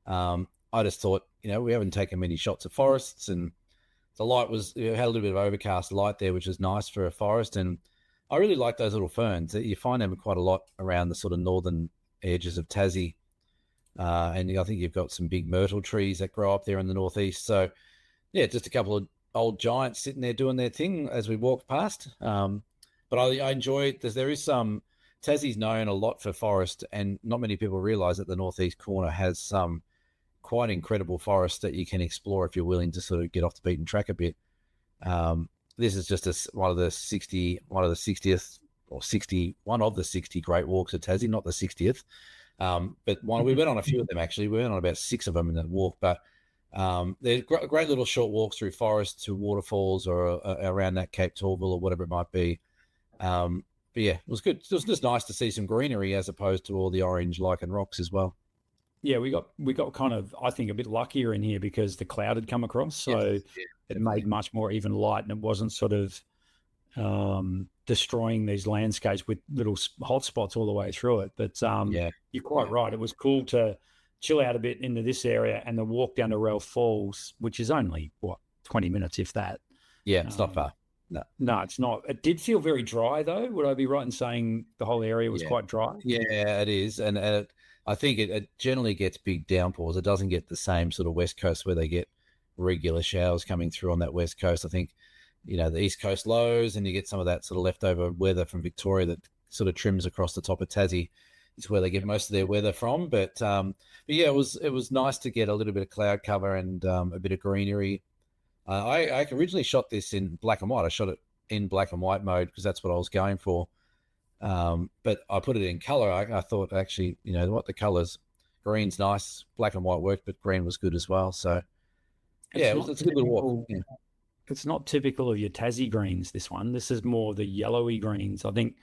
I just thought, we haven't taken many shots of forests, and the light was, had a little bit of overcast light there, which is nice for a forest. And I really like those little ferns. You find them quite a lot around the sort of northern edges of Tassie. And I think you've got some big myrtle trees that grow up there in the northeast. So yeah, just a couple of old giants sitting there doing their thing as we walked past. But I enjoy it. There is some, Tassie's known a lot for forest, and not many people realize that the northeast corner has some quite incredible forests that you can explore if you're willing to sort of get off the beaten track a bit. This is just one of the 60 great walks of Tassie, not the 60th. But we went on a few of them, actually. We went on about 6 of them in that walk, but they're great little short walks through forests to waterfalls or around that Cape Torville or whatever it might be. But yeah, it was good. It was just nice to see some greenery as opposed to all the orange lichen rocks as well. Yeah, we got kind of, I think, a bit luckier in here because the cloud had come across, so it made much more even light, and it wasn't sort of destroying these landscapes with little hot spots all the way through it. But you're quite right. It was cool to chill out a bit into this area, and the walk down to Ralph Falls, which is only 20 minutes, if that. Yeah, it's not far. No, it's not. It did feel very dry, though. Would I be right in saying the whole area was quite dry? Yeah, it is. And I think it generally gets big downpours. It doesn't get the same sort of West Coast where they get regular showers coming through on that West Coast. I think, the East Coast lows, and you get some of that sort of leftover weather from Victoria that sort of trims across the top of Tassie. It's where they get most of their weather from. But yeah, it was nice to get a little bit of cloud cover and a bit of greenery. I originally shot this in black and white. I shot it in black and white mode because that's what I was going for. But I put it in color. I thought, actually, the colors, green's nice, black and white worked, but green was good as well. So yeah, it's a good little walk. Yeah. It's not typical of your Tassie greens, this one. This is more the yellowy greens. I think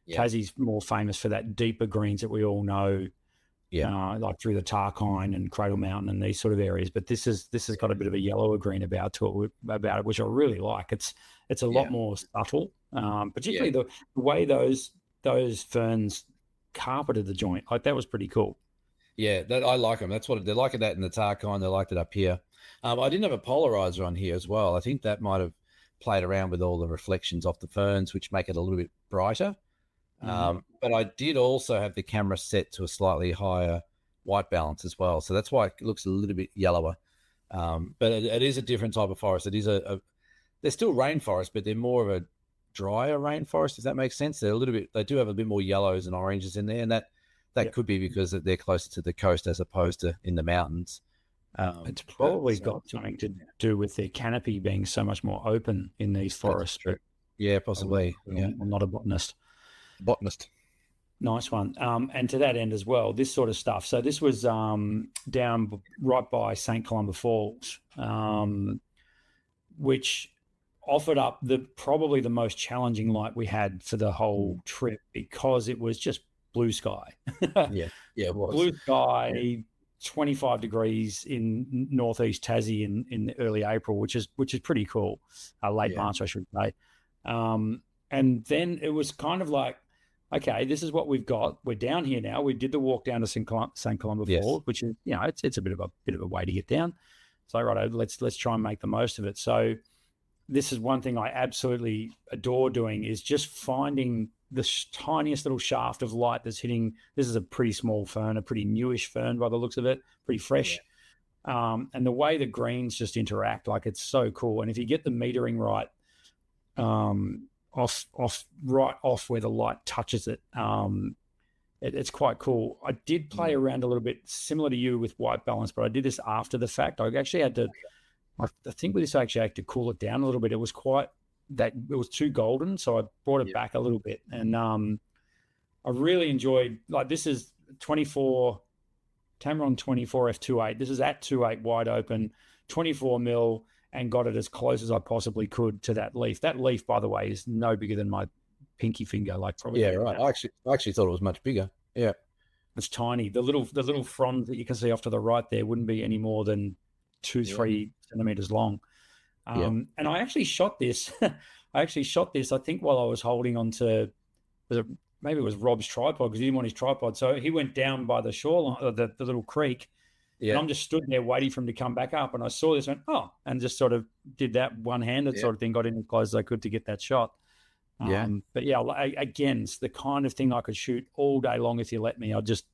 Tassie's more famous for that deeper greens that we all know, like through the Tarkine and Cradle Mountain and these sort of areas. But this has got a bit of a yellower green about it, which I really like. It's a lot more subtle, particularly the way those ferns carpeted the joint. Like, that was pretty cool. Yeah, I like them. That's what they're like, that in the Tarkine. They liked it up here. I didn't have a polarizer on here as well. I think that might have played around with all the reflections off the ferns, which make it a little bit brighter. But I did also have the camera set to a slightly higher white balance as well. So that's why it looks a little bit yellower. But it is a different type of forest. It is they're still rainforest, but they're more of a drier rainforest, if that makes sense. They do have a bit more yellows and oranges in there, and that could be because they're closer to the coast as opposed to in the mountains. It's probably got something to do with their canopy being so much more open in these forests. Yeah, possibly. I'm not a botanist. Nice one. And to that end as well, this sort of stuff. So this was down right by St. Columba Falls, which offered up probably the most challenging light we had for the whole trip, because it was just blue sky. Yeah, it was. Blue sky, 25 degrees in northeast Tassie in early April, which is pretty cool. Late March, I should say. And then it was kind of like, okay, this is what we've got. We're down here now. We did the walk down to St. Columba Falls, which is, it's a bit of a way to get down. So right, let's try and make the most of it. So this is one thing I absolutely adore doing, is just finding the tiniest little shaft of light that's hitting. This is a pretty small fern, a pretty newish fern by the looks of it, pretty fresh. And the way the greens just interact, like, it's so cool. And if you get the metering right, right off where the light touches it. It's quite cool. I did play around a little bit similar to you with white balance, but I did this after the fact. I actually had to, I think with this I actually had to cool it down a little bit. It was it was too golden, so I brought it back a little bit. And I really enjoyed, like, this is 24, Tamron 24 F28. This is at 2.8 wide open, 24 mil, and got it as close as I possibly could to that leaf. That leaf, by the way, is no bigger than my pinky finger, like probably. Yeah, right. I actually thought it was much bigger. Yeah, it's tiny. The little frond that you can see off to the right there wouldn't be any more than 2-3 centimeters long. And I actually shot this. I think while I was holding on to, maybe it was Rob's tripod, because he didn't want his tripod, so he went down by the shoreline, the little creek. Yeah. And I'm just stood there waiting for him to come back up. And I saw this and went, and just sort of did that one-handed sort of thing, got in as close as I could to get that shot. But yeah, again, it's the kind of thing I could shoot all day long if you let me. I'll just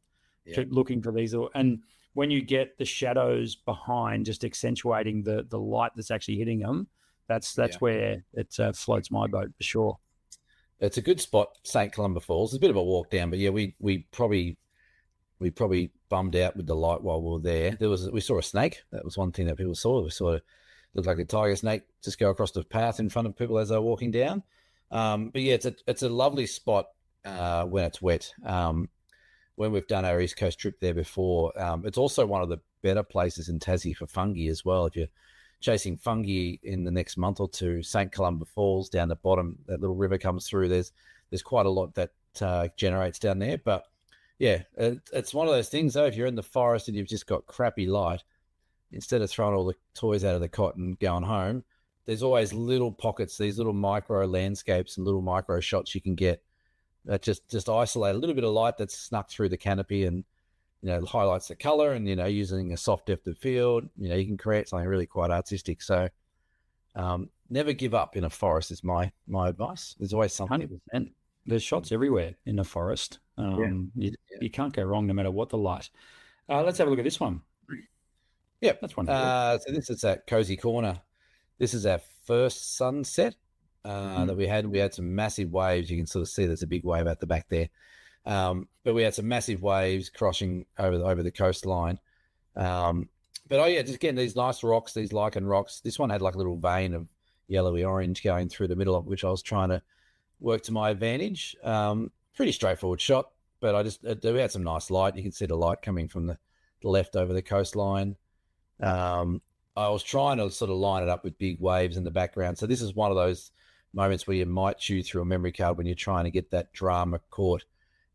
keep looking for these. And when you get the shadows behind, just accentuating the light that's actually hitting them, that's where it floats my boat for sure. It's a good spot, St. Columba Falls. It's a bit of a walk down, but yeah, we probably bummed out with the light while we were there. We saw a snake. That was one thing that people saw. We saw it looked like a tiger snake just go across the path in front of people as they were walking down. But yeah, it's a lovely spot when it's wet. When we've done our East Coast trip there before, it's also one of the better places in Tassie for fungi as well. If you're chasing fungi in the next month or two, St. Columba Falls down the bottom, that little river comes through. There's quite a lot that generates down there. But yeah, it's one of those things though. If you're in the forest and you've just got crappy light, instead of throwing all the toys out of the cot and going home, there's always little pockets, these little micro landscapes and little micro shots you can get that just isolate a little bit of light that's snuck through the canopy and, highlights the color and, using a soft depth of field, you can create something really quite artistic. So never give up in a forest is my advice. There's always something. 100%. There's shots everywhere in the forest. You can't go wrong no matter what the light. Let's have a look at this one. Yep. That's one. So this is at Cozy Corner. This is our first sunset that we had. We had some massive waves. You can sort of see there's a big wave at the back there. But we had some massive waves crossing over the coastline. But just again, these nice rocks, these lichen rocks. This one had like a little vein of yellowy orange going through the middle of which I was trying to work to my advantage. Pretty straightforward shot, but we had some nice light. You can see the light coming from the left over the coastline. I was trying to sort of line it up with big waves in the background. So this is one of those moments where you might chew through a memory card when you're trying to get that drama caught,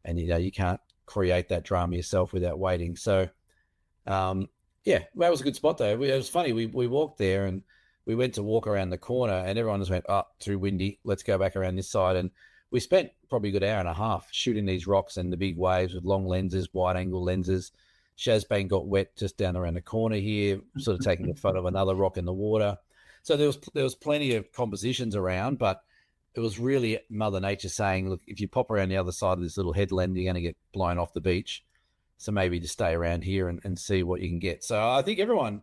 and you can't create that drama yourself without waiting. So that was a good spot though. It was funny. We walked there and we went to walk around the corner, and everyone just went, too windy. Let's go back around this side. And we spent probably a good hour and a half shooting these rocks and the big waves with long lenses, wide angle lenses. Shazbang got wet just down around the corner here, sort of taking a photo of another rock in the water. So there was plenty of compositions around, but it was really Mother Nature saying, look, if you pop around the other side of this little headland, you're going to get blown off the beach. So maybe just stay around here and see what you can get. So I think everyone,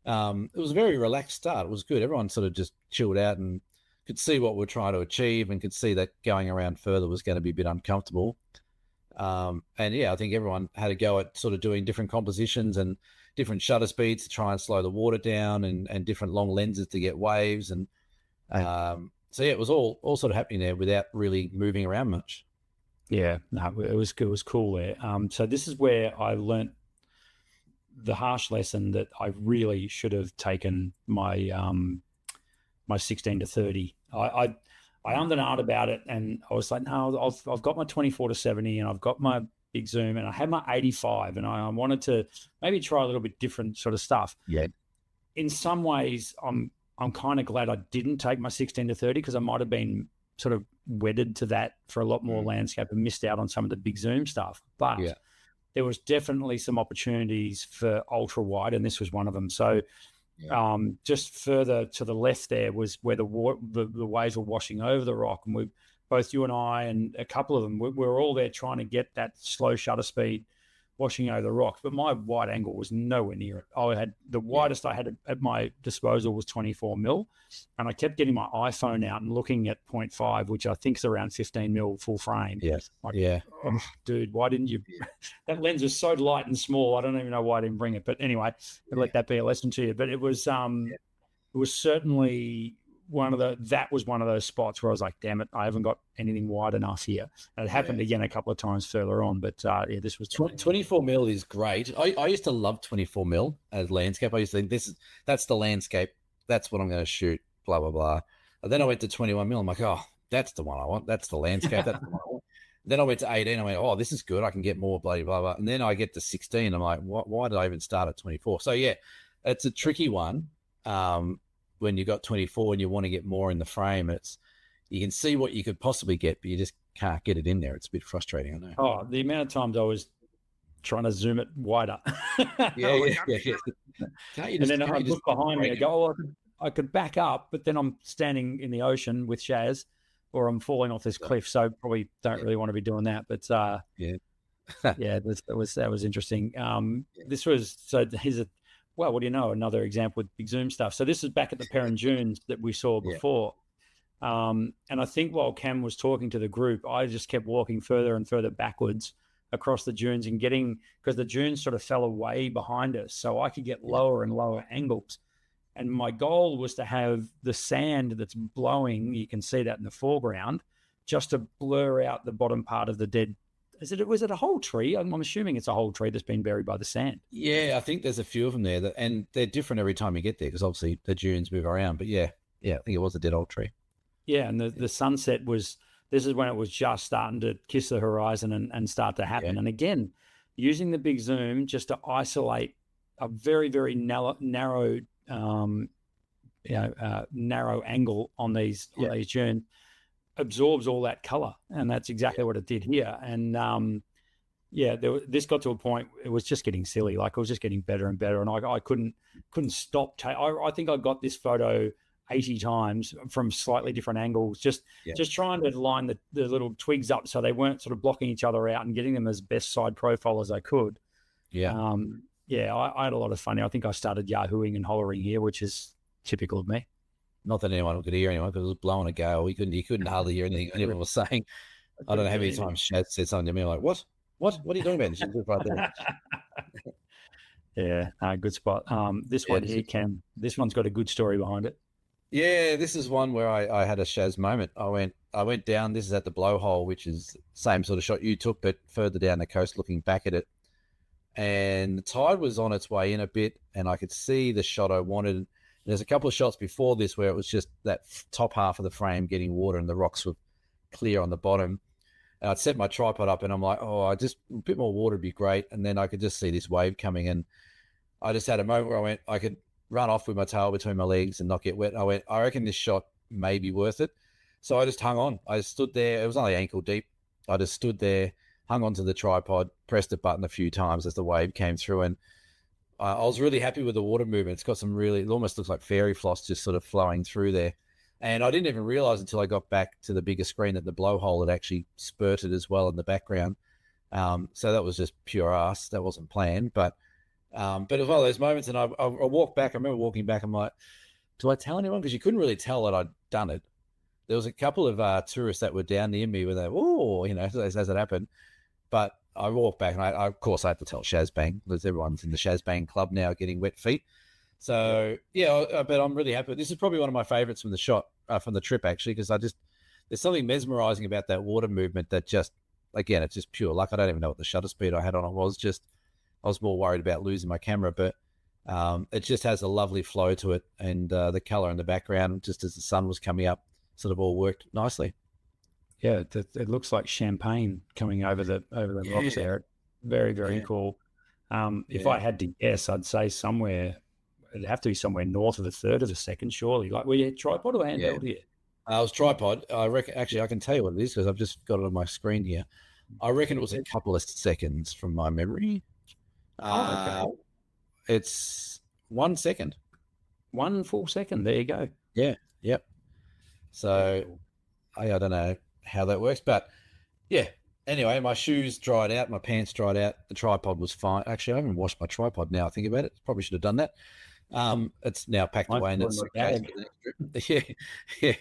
it was a very relaxed start. It was good. Everyone sort of just chilled out and could see what we're trying to achieve and could see that going around further was going to be a bit uncomfortable. I think everyone had a go at sort of doing different compositions and different shutter speeds to try and slow the water down and different long lenses to get waves. And it was all sort of happening there without really moving around much. Yeah, no, it was cool there. So this is where I learnt the harsh lesson that I really should have taken my my 16-30. I ummed and ahed about it, and I was like, no, I've got my 24-70, and I've got my big zoom, and I had my 85, and I wanted to maybe try a little bit different sort of stuff. Yeah. In some ways, I'm kind of glad I didn't take my 16-30 because I might have been sort of wedded to that for a lot more landscape and missed out on some of the big zoom stuff. But there was definitely some opportunities for ultra wide, and this was one of them. So. Yeah. Just further to the left there was where the waves were washing over the rock, and both you and I and a couple of them, we were all there trying to get that slow shutter speed washing over the rocks, but my wide angle was nowhere near it. I had the widest I had at my disposal was 24 mil, and I kept getting my iPhone out and looking at 0.5, which I think is around 15 mil full frame. Yes. Like, yeah. oh, dude, why didn't you? That lens is so light and small. I don't even know why I didn't bring it. But anyway, let that be a lesson to you. But it was certainly that was one of those spots where I was like, damn it, I haven't got anything wide enough here. And it happened again a couple of times further on, but this was 24 mil is great. I used to love 24 mil as landscape. I used to think that's the landscape. That's what I'm going to shoot, blah, blah, blah. And then I went to 21 mil. I'm like, oh, that's the one I want. That's the landscape. That's the one I want. Then I went to 18. I went, oh, this is good. I can get more, blah, blah, blah. And then I get to 16. I'm like, why did I even start at 24? So yeah, it's a tricky one. When you got 24 and you want to get more in the frame, you can see what you could possibly get, but you just can't get it in there. It's a bit frustrating, I know. Oh, the amount of times I was trying to zoom it wider. Yeah. And then I look behind me and go, oh, I could back up, but then I'm standing in the ocean with Shaz, or I'm falling off this cliff, so probably don't really want to be doing that. But that was interesting. Well, what do you know? Another example with big zoom stuff. So this is back at the Perrin Dunes that we saw before. And I think while Cam was talking to the group, I just kept walking further and further backwards across the dunes and because the dunes sort of fell away behind us, so I could get lower and lower angles. And my goal was to have the sand that's blowing, you can see that in the foreground, just to blur out the bottom part of the dead. Was it a whole tree? I'm assuming it's a whole tree that's been buried by the sand. Yeah, I think there's a few of them there, and they're different every time you get there because obviously the dunes move around. But yeah, I think it was a dead old tree. Yeah, and the sunset this is when it was just starting to kiss the horizon and start to happen. Yeah. And again, using the big zoom just to isolate a very, very narrow angle on these dunes, absorbs all that color, and that's exactly what it did here. And this got to a point it was just getting silly. Like, it was just getting better and better, and I couldn't stop. I think I got this photo 80 times from slightly different angles, just trying to line the little twigs up so they weren't sort of blocking each other out and getting them as best side profile as I could. I had a lot of fun. I think I started yahooing and hollering here, which is typical of me. Not that anyone could hear anyone because it was blowing a gale. He couldn't hardly hear anything anyone was saying. I don't know how many times Shad said something to me like, what are you doing, man? She's right there. Good spot. This one here, Cam, this one's got a good story behind it. Yeah, this is one where I had a Shaz moment. I went down. This is at the blowhole, which is the same sort of shot you took, but further down the coast, looking back at it. And the tide was on its way in a bit, and I could see the shot I wanted. There's a couple of shots before this where it was just that top half of the frame getting water, and the rocks were clear on the bottom. And I'd set my tripod up, and I'm like, a bit more water would be great. And then I could just see this wave coming, and I just had a moment where I could run off with my tail between my legs and not get wet. I reckon this shot may be worth it. So I just hung on. I stood there. It was only ankle deep. I just stood there, hung onto the tripod, pressed the button a few times as the wave came through. And I was really happy with the water movement. It's got it almost looks like fairy floss just sort of flowing through there. And I didn't even realize until I got back to the bigger screen that the blowhole had actually spurted as well in the background. So that was just pure ass. That wasn't planned, but it was one of those moments, and I walked back. I remember walking back. I'm like, do I tell anyone? Because you couldn't really tell that I'd done it. There was a couple of tourists that were down near me where they, as it happened. But I walked back, and of course I had to tell Shazbang, because everyone's in the Shazbang club now getting wet feet. So but I'm really happy. This is probably one of my favorites from the shot, from the trip actually, because there's something mesmerizing about that water movement that just, again, it's just pure luck. I don't even know what the shutter speed I had on it was. I was more worried about losing my camera, but it just has a lovely flow to it, and the color in the background, just as the sun was coming up, sort of all worked nicely. Yeah, it looks like champagne coming over the rocks there. Very, very cool. If I had to guess, I'd say it'd have to be somewhere north of a third of a second, surely. Like, were you tripod or handheld here? I was tripod. I reckon. Actually, I can tell you what it is because I've just got it on my screen here. I reckon it was a couple of seconds from my memory. Okay. It's 1 second. 1 full second. There you go. Yeah. Yep. So I don't know how that works, but yeah, anyway, my shoes dried out, my pants dried out, the tripod was fine. Actually, I haven't washed my tripod now I think about it. Probably should have done that. It's now packed away in its suitcase for the next trip. Yeah.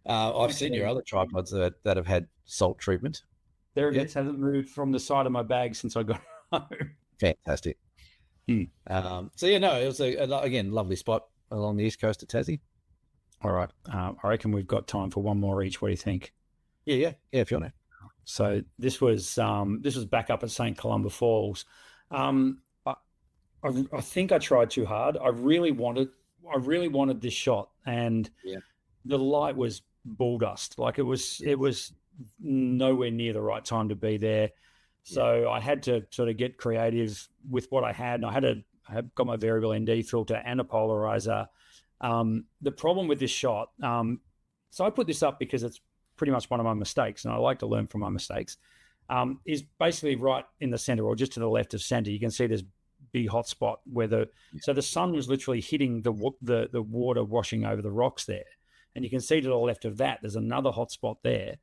I've seen your other tripods that have had salt treatment. There it is. Hasn't moved from the side of my bag since I got home. Fantastic. So yeah, no, it was again, lovely spot along the east coast of Tassie. All right. I reckon we've got time for one more each. What do you think? Yeah, if you want to. So this was back up at St. Columba Falls. I think I tried too hard. I really wanted this shot, and the light was bull dust. Like it was nowhere near the right time to be there. So I had to sort of get creative with what I had. And I had got my variable ND filter and a polarizer. The problem with this shot, so I put this up because it's pretty much one of my mistakes, and I like to learn from my mistakes, is basically right in the center or just to the left of center. You can see this big hot spot where so the sun was literally hitting the water washing over the rocks there. And you can see to the left of that, there's another hot spot there.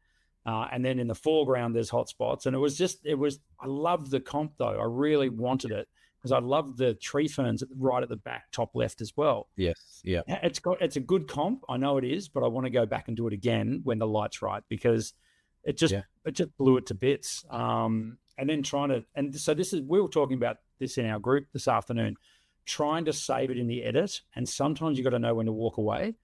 And then in the foreground, there's hot spots. And I loved the comp though. I really wanted it because I loved the tree ferns right at the back, top left as well. Yes. Yeah. It's a good comp. I know it is, but I want to go back and do it again when the light's right because it just blew it to bits. And then we were talking about this in our group this afternoon, trying to save it in the edit. And sometimes you got to know when to walk away.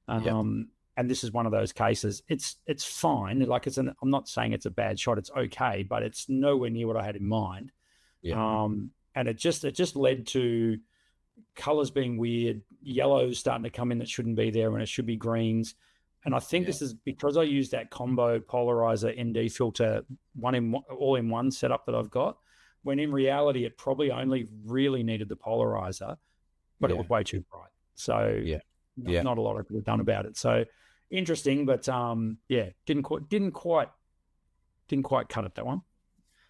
And this is one of those cases. It's fine. Like I'm not saying it's a bad shot. It's okay, but it's nowhere near what I had in mind. Yeah. And it just led to colors being weird, yellows starting to come in that shouldn't be there when it should be greens. And I think this is because I used that combo polarizer ND filter all in one setup that I've got, when in reality it probably only really needed the polarizer, but it was way too bright. So not a lot I could have done about it. So interesting, but didn't quite cut it, that one.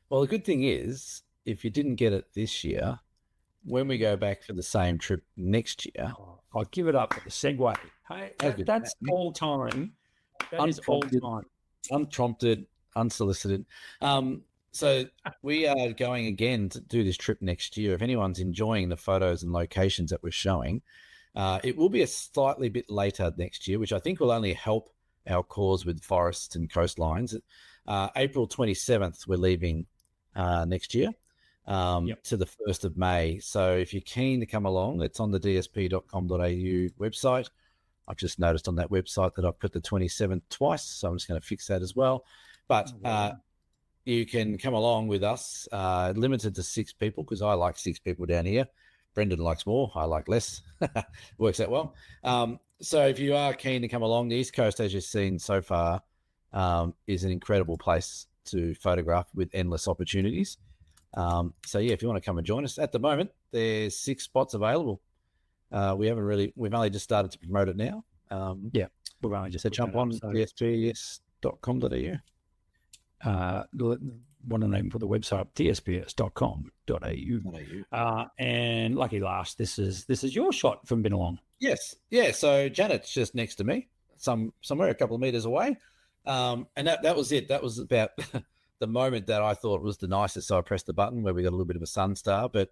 Well, the good thing is, if you didn't get it this year, when we go back for the same trip next year, I'll give it up for the segue. Hey, that's all time. That is all time. Unprompted, unsolicited. So we are going again to do this trip next year. If anyone's enjoying the photos and locations that we're showing, it will be a slightly bit later next year, which I think will only help our cause with forests and coastlines. April 27th, we're leaving next year to the 1st of May. So if you're keen to come along, it's on the dsp.com.au website. I've just noticed on that website that I've put the 27th twice, so I'm just going to fix that as well. But you can come along with us, limited to 6 people, because I like 6 people down here. Brendan likes more, I like less. Works out well. So if you are keen to come along, the East Coast, as you've seen so far, is an incredible place to photograph with endless opportunities. So if you want to come and join us, at the moment, there's 6 spots available. We've only just started to promote it now. We've only just jump on dsps.com.au. Want to name for the website dsps.com.au. And lucky last, this is your shot from Binalong. Yes, yeah. So Janet's just next to me, somewhere a couple of meters away, and that was it. That was about the moment that I thought was the nicest. So I pressed the button where we got a little bit of a sun star, but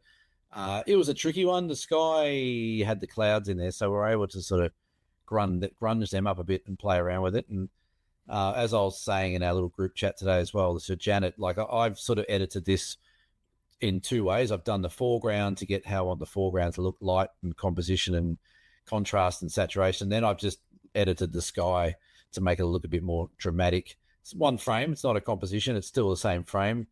it was a tricky one. The sky had the clouds in there, so we were able to sort of grunge them up a bit and play around with it. And as I was saying in our little group chat today as well, so Janet, like I've sort of edited this in 2 ways. I've done the foreground to get how I want the foreground to look, light and composition and contrast and saturation. Then I've just edited the sky to make it look a bit more dramatic. It's one frame. It's not a composition. It's still the same frame.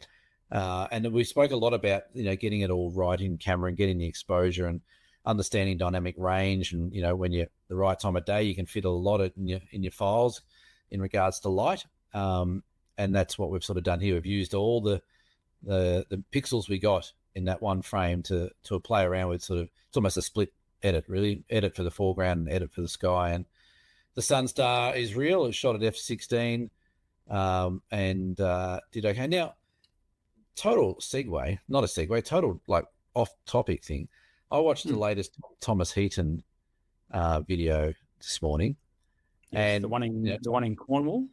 And we spoke a lot about, getting it all right in camera and getting the exposure and understanding dynamic range. And, when you're the right time of day, you can fit a lot in your files in regards to light. And that's what we've sort of done here. We've used all the pixels we got in that one frame to play around with it's almost a split edit, really. Edit for the foreground and edit for the sky. And the sun star is real. It's shot at f16 and did okay. Now, total segue, not a segue, total like off-topic thing. I watched the latest Thomas Heaton video this morning. Yes, and the one in Cornwall.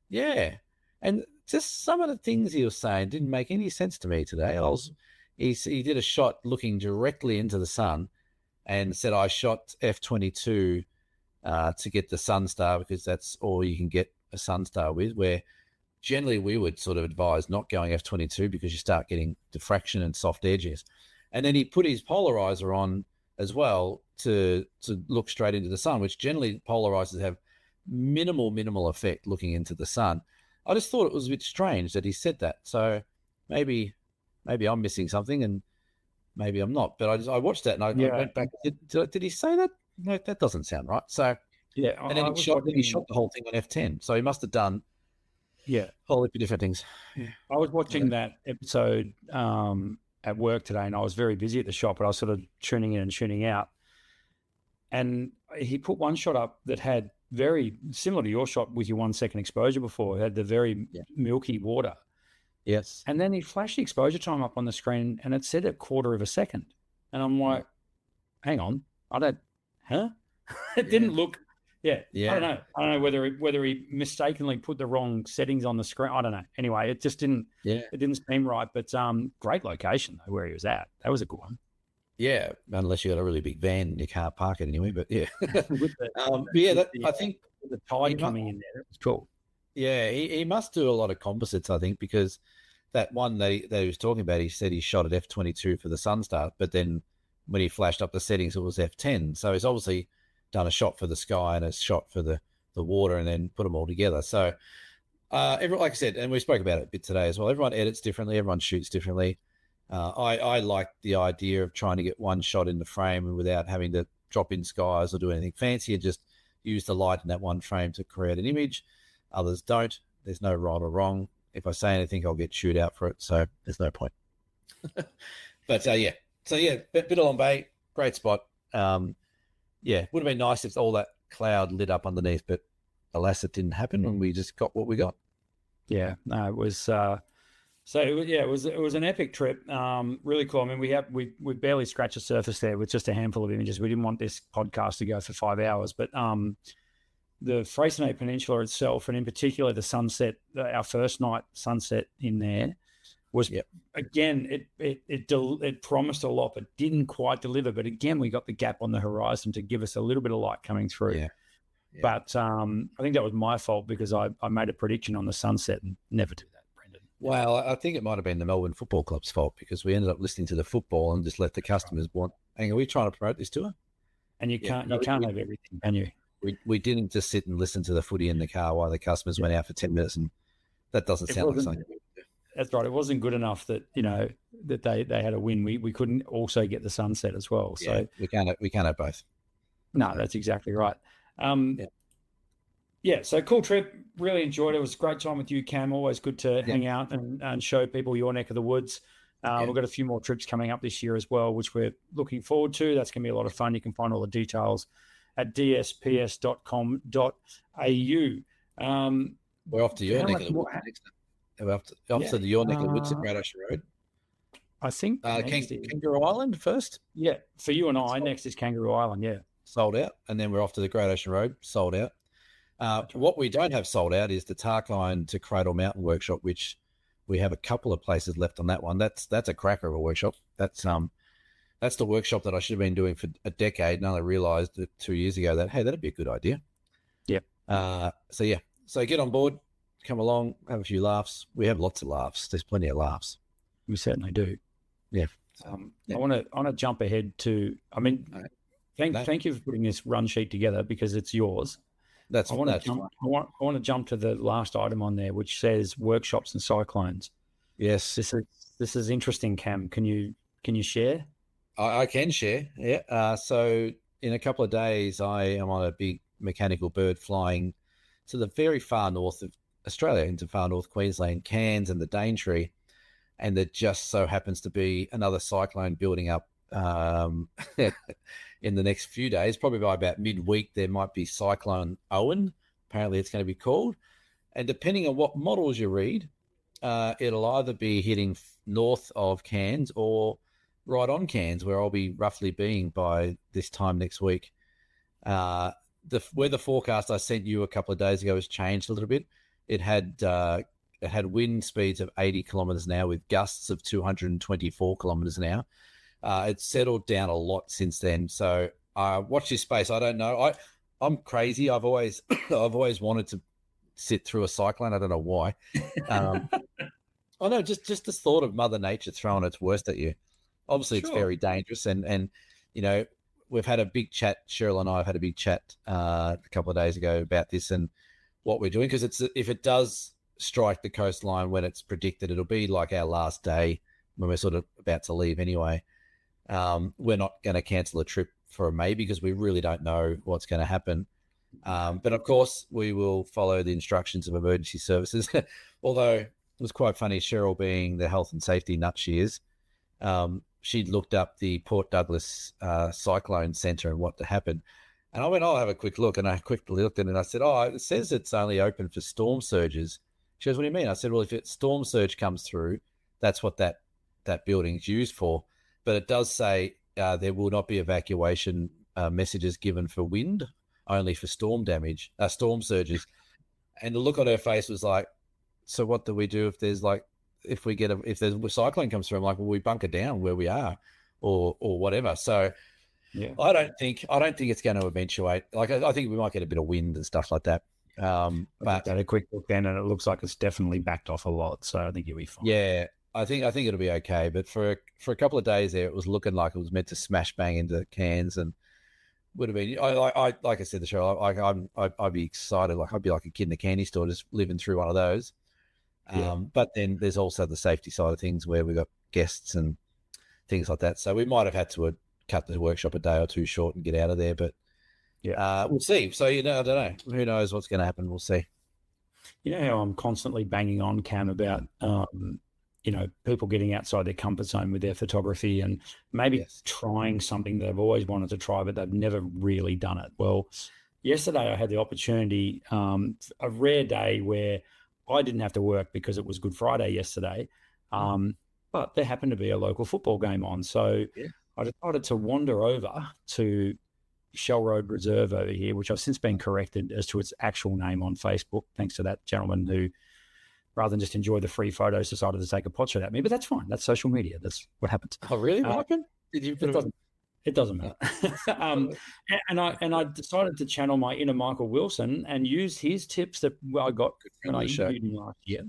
Yeah. And just some of the things he was saying didn't make any sense to me today. He did a shot looking directly into the sun and said, I shot F22 to get the Sunstar because that's all you can get a Sunstar with, where generally we would sort of advise not going F22 because you start getting diffraction and soft edges. And then he put his polarizer on as well to look straight into the sun, which generally polarizers have minimal effect looking into the sun. I just thought it was a bit strange that he said that. So maybe I'm missing something and maybe I'm not. But I watched that and I went back. Did he say that? No, that doesn't sound right. So yeah, and then he shot the whole thing on F10. So he must have done a whole heap of different things. Yeah. I was watching that episode at work today, and I was very busy at the shop, but I was sort of tuning in and tuning out. And he put one shot up that had very similar to your shot with your 1 second exposure before. It had the very milky water. Yes. And then he flashed the exposure time up on the screen and it said 1/4 second. And I'm like, hang on, it didn't look, I don't know. I don't know whether he mistakenly put the wrong settings on the screen. I don't know. Anyway, it just didn't, it didn't seem right, but great location though, where he was at. That was a good one. Yeah, unless you got a really big van and you can't park it anyway. But I think the tide coming in there, it was cool. Yeah, he must do a lot of composites, I think, because that one that he was talking about, he said he shot at F22 for the Sunstar, but then when he flashed up the settings, it was F10. So he's obviously done a shot for the sky and a shot for the water and then put them all together. So like I said, and we spoke about it a bit today as well, everyone edits differently, everyone shoots differently. I like the idea of trying to get one shot in the frame and without having to drop in skies or do anything fancy and just use the light in that one frame to create an image. Others don't. There's no right or wrong. If I say anything, I'll get chewed out for it. So there's no point. But Bidalong Bay, great spot. Would have been nice if all that cloud lit up underneath, but alas, it didn't happen and we just got what we got. Yeah, no, it was... it was an epic trip. Really cool. I mean, we barely scratched the surface there with just a handful of images. We didn't want this podcast to go for 5 hours, but the Freycinet Peninsula itself, and in particular the sunset, our first night sunset in there, was again it promised a lot, but didn't quite deliver. But again, we got the gap on the horizon to give us a little bit of light coming through. Yeah. But I think that was my fault because I made a prediction on the sunset and never do that. Well, I think it might have been the Melbourne Football Club's fault because we ended up listening to the football and just let the customers want. Hang on, are we trying to promote this tour? And you can't have everything, can you? We didn't just sit and listen to the footy in the car while the customers went out for 10 minutes, and that doesn't sound like something. That's right. It wasn't good enough that that they had a win. We couldn't also get the sunset as well. So we can't have both. No, that's exactly right. So cool trip. Really enjoyed it. It was a great time with you, Cam. Always good to hang out and show people your neck of the woods. We've got a few more trips coming up this year as well, which we're looking forward to. That's going to be a lot of fun. You can find all the details at dsps.com.au. We're off to your neck of the woods next. We're off to your neck of the woods at Great Ocean Road. I think Kangaroo Island first. Yeah, for you and I, next is Kangaroo Island. Yeah, sold out, and then we're off to the Great Ocean Road, sold out. What we don't have sold out is the Tarkine to Cradle Mountain workshop, which we have a couple of places left on that one. That's a cracker of a workshop. That's the workshop that I should have been doing for a decade, and I realised that 2 years ago that, hey, that'd be a good idea. Yeah. So get on board, come along, have a few laughs. We have lots of laughs. There's plenty of laughs. We certainly do. Yeah. I want to jump ahead to. I mean, thank you for putting this run sheet together because it's yours. I want to jump to the last item on there, which says workshops and cyclones. Yes, this is interesting, Cam. Can you share? I can share. Yeah. So in a couple of days, I am on a big mechanical bird flying to the very far north of Australia, into far north Queensland, Cairns and the Daintree, and there just so happens to be another cyclone building up in the next few days. Probably by about midweek, there might be Cyclone Owen. Apparently, it's going to be called. And depending on what models you read, it'll either be hitting north of Cairns or right on Cairns, where I'll be roughly being by this time next week. The weather forecast I sent you a couple of days ago has changed a little bit. It had it had wind speeds of 80 kilometers an hour with gusts of 224 kilometers an hour. It's settled down a lot since then. So watch this space. I don't know. I'm crazy. I've always I've always wanted to sit through a cyclone. I don't know why. I know, just the thought of Mother Nature throwing its worst at you. Obviously, It's very dangerous, and we've had a big chat. Cheryl and I have had a big chat a couple of days ago about this and what we're doing, because if it does strike the coastline when it's predicted, it'll be like our last day when we're sort of about to leave anyway. We're not going to cancel a trip for May because we really don't know what's going to happen. But of course, we will follow the instructions of emergency services. Although it was quite funny, Cheryl being the health and safety nut she is, she'd looked up the Port Douglas Cyclone Centre and what happened. And I went, I'll have a quick look. And I quickly looked at it and I said, it says it's only open for storm surges. She goes, what do you mean? I said, well, if a storm surge comes through, that's what that building's used for. But it does say there will not be evacuation messages given for wind, only for storm surges. And the look on her face was like, so what do we do if there's if there's a cyclone comes through? I'm like, well, we bunker down where we are or whatever. So yeah, I don't think it's going to eventuate. I think we might get a bit of wind and stuff like that. But I had a quick look then, and it looks like it's definitely backed off a lot. So I think you'll be fine. Yeah, I think it'll be okay. But for a couple of days there, it was looking like it was meant to smash bang into cans, and would have been. I like I said, the show. I'd be excited. I'd be like a kid in a candy store, just living through one of those. But then there's also the safety side of things where we've got guests and things like that. So we might have had to cut the workshop a day or two short and get out of there. But we'll see. So, I don't know. Who knows what's going to happen? We'll see. You know how I'm constantly banging on, Cam, about, people getting outside their comfort zone with their photography and maybe trying something they've always wanted to try, but they've never really done it. Well, yesterday I had the opportunity, a rare day where I didn't have to work because it was Good Friday yesterday, but there happened to be a local football game on. So I decided to wander over to Shell Road Reserve over here, which I've since been corrected as to its actual name on Facebook, thanks to that gentleman who, rather than just enjoy the free photos, decided to take a pot shot at me. But that's fine. That's social media. That's what happens. Oh, really? What happened? It doesn't matter. And I decided to channel my inner Michael Wilson and use his tips that I got when I interviewed him last year.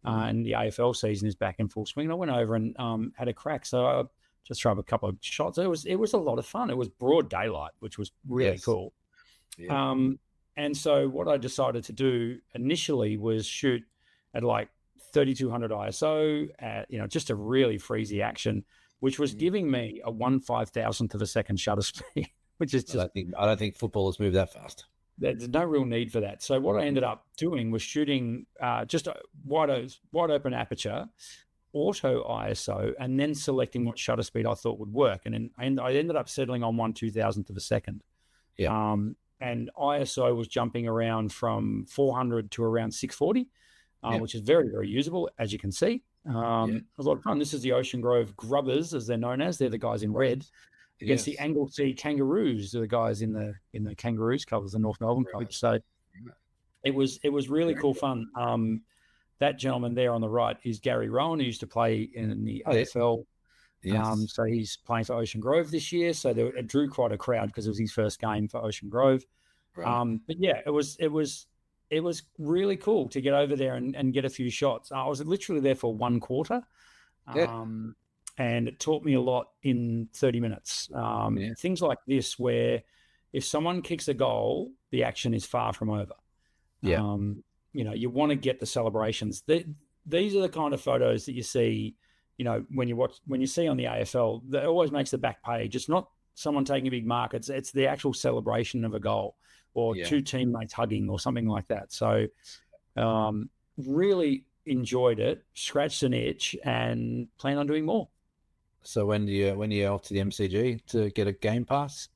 And the AFL season is back in full swing. And I went over and had a crack. So I just threw up a couple of shots. It was a lot of fun. It was broad daylight, which was really cool. Yeah. And so what I decided to do initially was shoot at like 3200 ISO, at, just a really freezy action, which was giving me a 1/5000th of a second shutter speed, which is just... I don't think footballers move that fast. There's no real need for that. So what I ended up doing was shooting just a wide open aperture, auto ISO, and then selecting what shutter speed I thought would work. And I ended up settling on 1/2000th of a second. Yeah. And ISO was jumping around from 400 to around 640, which is very, very usable, as you can see. It was a lot of fun. This is the Ocean Grove Grubbers, as they're known as. They're the guys in red against the Anglesea Kangaroos. They're the guys in the Kangaroos colours, the North Melbourne colours. So it was really cool fun. That gentleman there on the right is Gary Rowan, who used to play in the AFL. Yes. So he's playing for Ocean Grove this year. So it drew quite a crowd because it was his first game for Ocean Grove. Right. But yeah, it was really cool to get over there and get a few shots. I was literally there for one quarter, and it taught me a lot in 30 minutes. Things like this, where if someone kicks a goal, the action is far from over. Yeah. You want to get the celebrations. These are the kind of photos that you see, when you see on the AFL, that always makes the back page. It's not someone taking a big mark. It's the actual celebration of a goal or two teammates hugging or something like that. So really enjoyed it, scratched an itch, and plan on doing more. So when you off to the MCG to get a game pass?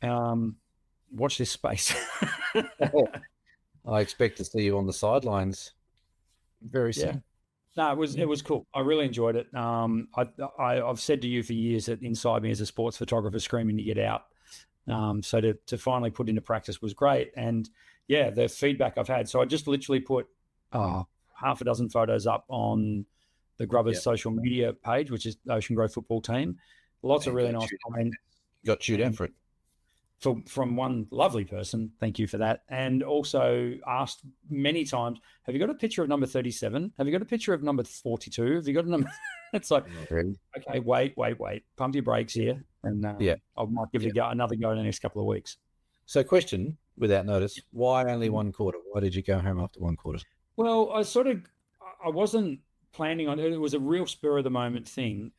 Watch this space. I expect to see you on the sidelines very soon. No, it was cool. I really enjoyed it. I've said to you for years that inside me as a sports photographer screaming to get out. So to finally put into practice was great. And the feedback I've had. So I just literally put, half a dozen photos up on the Grubbers social media page, which is Ocean Grove Football Team. Lots of really nice comments. Got chewed out for it. From one lovely person, thank you for that. And also asked many times, have you got a picture of number 37? Have you got a picture of number 42? Have you got a number? It's like, okay, wait. Pump your brakes here. And I might give it another go in the next couple of weeks. So question, without notice, why only one quarter? Why did you go home after one quarter? Well, I wasn't planning on it. It was a real spur of the moment thing.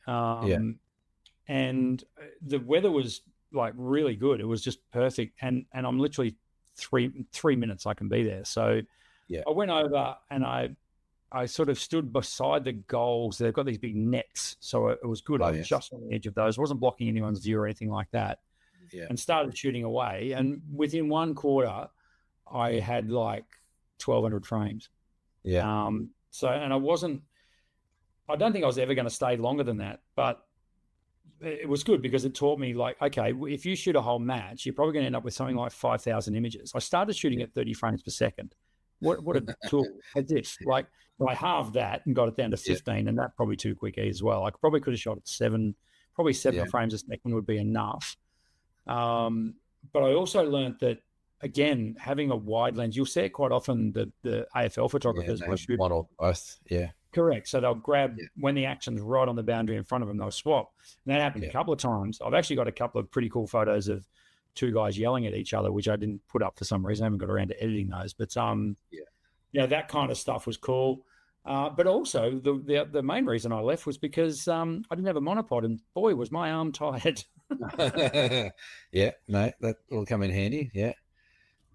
And the weather was like really good. It was just perfect. And I'm literally 3 minutes I can be there. So I went over and I sort of stood beside the goals. They've got these big nets. So it was good. I was just on the edge of those. I wasn't blocking anyone's view or anything like that. Yeah. And started shooting away. And within one quarter, I had like 1,200 frames. Yeah. And I don't think I was ever going to stay longer than that, but it was good because it taught me like, okay, if you shoot a whole match, you're probably going to end up with something like 5,000 images. I started shooting at 30 frames per second. What a tool at this. Like I halved that and got it down to 15, and that probably too quick as well. I probably could have shot at 7 frames a second would be enough. But I also learned that, again, having a wide lens, you'll see it quite often, the AFL photographers will shoot one or both. Yeah. Correct. So they'll grab when the action's right on the boundary in front of them, they'll swap. And that happened a couple of times. I've actually got a couple of pretty cool photos of two guys yelling at each other, which I didn't put up for some reason. I haven't got around to editing those. But that kind of stuff was cool. But also the main reason I left was because I didn't have a monopod, and boy, was my arm tired. That will come in handy. Yeah.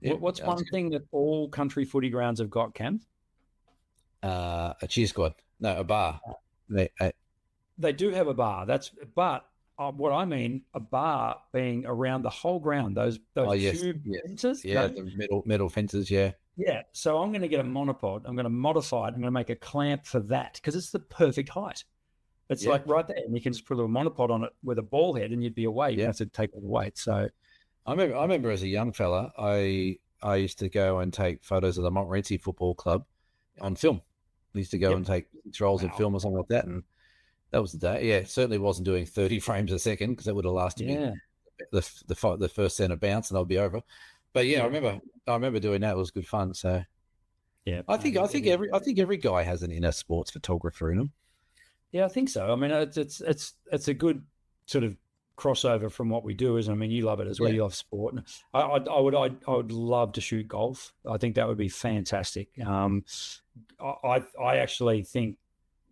What's one thing that all country footy grounds have got, Cam? A cheer squad. No, a bar. They do have a bar. But what I mean, a bar being around the whole ground. Those tube fences. Yeah, the metal fences. Yeah. Yeah. So I'm going to get a monopod. I'm going to modify it. I'm going to make a clamp for that because it's the perfect height. It's like right there, and you can just put a little monopod on it with a ball head, and you'd be away. You don't have to take all the weight. So, I remember as a young fella, I used to go and take photos of the Montmorency Football Club on film. I used to go and take rolls of film or something like that, and that was the day. Yeah, certainly wasn't doing 30 frames a second because that would have lasted me the first center bounce, and I'll be over. But I remember doing that. It was good fun. So, I think every guy has an inner sports photographer in him. Yeah, I think so. I mean, it's a good sort of crossover from what we do. I mean, you love it as well. You love sport. And I would love to shoot golf. I think that would be fantastic. I actually think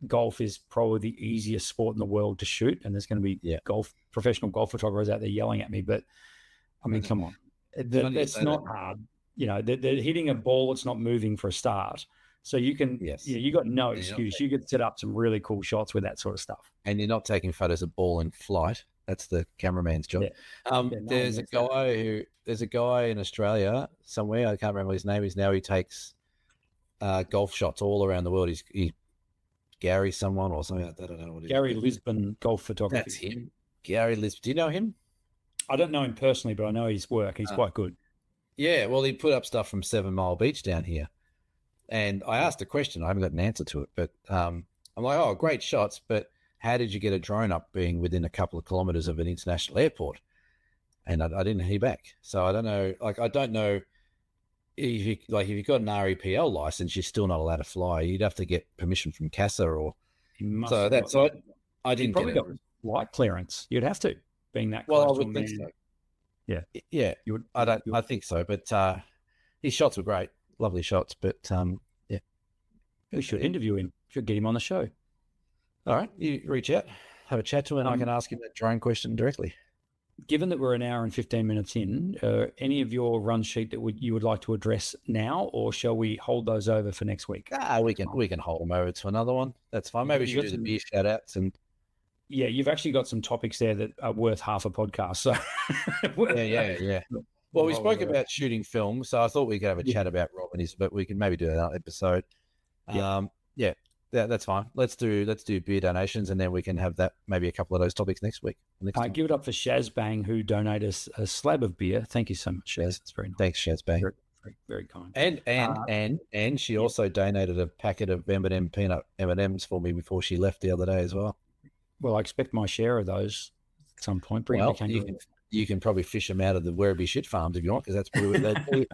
golf is probably the easiest sport in the world to shoot, and there's going to be professional golf photographers out there yelling at me. But I mean, come on, it's not hard. They're hitting a ball that's not moving for a start. So you can, you got no excuse. You could set up some really cool shots with that sort of stuff. And you're not taking photos of ball in flight. That's the cameraman's job. There's a guy in Australia somewhere. I can't remember his name. He takes golf shots all around the world. He's Gary someone or something like that. I don't know what it is. Gary Lisbon golf photography. That's him. Gary Lisbon. Do you know him? I don't know him personally, but I know his work. He's quite good. Yeah, well, he put up stuff from 7 Mile Beach down here. And I asked a question. I haven't got an answer to it, but I'm like, oh, great shots, but how did you get a drone up being within a couple of kilometers of an international airport? And I didn't hear back. So I don't know. Like, I don't know if you've got an REPL license, you're still not allowed to fly. You'd have to get permission from CASA or. So that's I didn't probably get got flight clearance. You'd have to, being that close. Well, I would think so. Yeah. Yeah. I think so. But his shots were great. Lovely shots. But we should interview him. Should get him on the show. All right. You reach out, have a chat to him, and I can ask him that drone question directly. Given that we're an hour and 15 minutes in, any of your run sheet that you would like to address now, or shall we hold those over for next week? We can hold them over to another one. That's fine. Maybe we should do the beer shout outs and. Yeah, you've actually got some topics there that are worth half a podcast. So yeah. Well, we spoke about shooting film, so I thought we could have a chat about Rob and his, but we can maybe do another episode. That's fine. Let's do beer donations, and then we can have that maybe a couple of those topics next week. Give it up for Shazbang, who donated us a slab of beer. Thank you so much, Shaz. It's very nice. Thanks, Shazbang. Very, very very, very kind. And she also donated a packet of M&M peanut M&Ms for me before she left the other day as well. Well, I expect my share of those at some point. Bring Well, you can probably fish them out of the Werribee shit farms if you want, because that's probably what they do.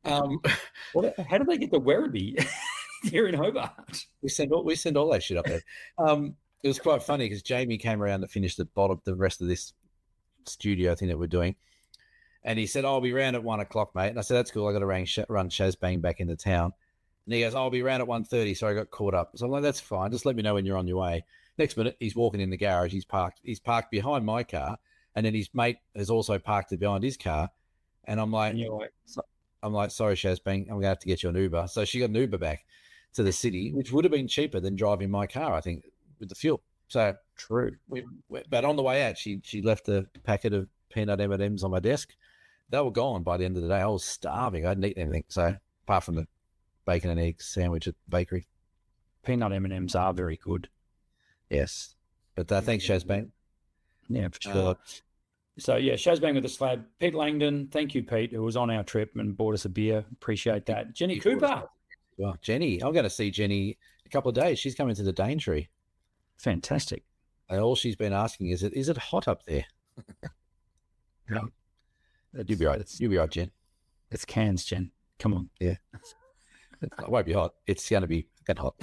How do they get the Werribee here in Hobart? We send all that shit up there. It was quite funny because Jamie came around to finish the rest of this studio thing that we're doing, and he said, "I'll be round at 1 o'clock, mate." And I said, "That's cool. I got to run Shazbang back into town." And he goes, "I'll be round at 1:30." So I got caught up. So I'm like, "That's fine. Just let me know when you're on your way." Next minute, he's walking in the garage. He's parked behind my car, and then his mate has also parked it behind his car. And I'm like, "Sorry, Shazbang, I'm gonna have to get you an Uber." So she got an Uber back to the city, which would have been cheaper than driving my car, I think, with the fuel. So true. But on the way out, she left a packet of peanut M&Ms on my desk. They were gone by the end of the day. I was starving. I hadn't eaten anything. So apart from the bacon and eggs sandwich at the bakery. Peanut M&Ms are very good. Yes. But thanks, Shazbang. Yeah, for sure. So, yeah, Shazbang with the slab. Pete Langdon, thank you, Pete, who was on our trip and bought us a beer. Appreciate that. Jenny Cooper. Well, Jenny, I'm going to see Jenny a couple of days. She's coming to the Daintree. Fantastic. And all she's been asking is it hot up there? No. You'll be right. You'll be right, Jen. It's Cairns, Jen. Come on. Yeah. It won't be hot. It's going to be hot.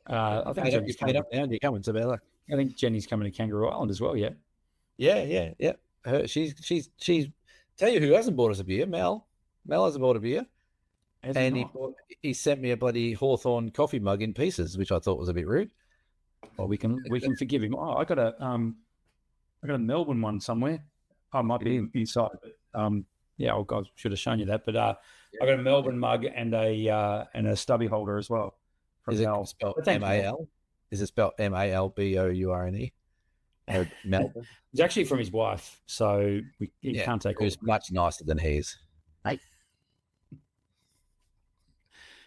I think Jenny's coming up now and you're coming, so better. I think Jenny's coming to Kangaroo Island as well, yeah? Yeah. She's tell you who hasn't bought us a beer, Mel. Mel hasn't bought a beer. And he sent me a bloody Hawthorn coffee mug in pieces, which I thought was a bit rude. Well, we can forgive him. Oh, I got a Melbourne one somewhere. I might be inside, but yeah, I should have shown you that. But I got a Melbourne mug and a stubby holder as well. Is it spelled M-A-L? Is it spelled M-A-L-B-O-U-R-N-E? Melbourne. It's actually from his wife, so he can't take it. It's much nicer than his. Hey.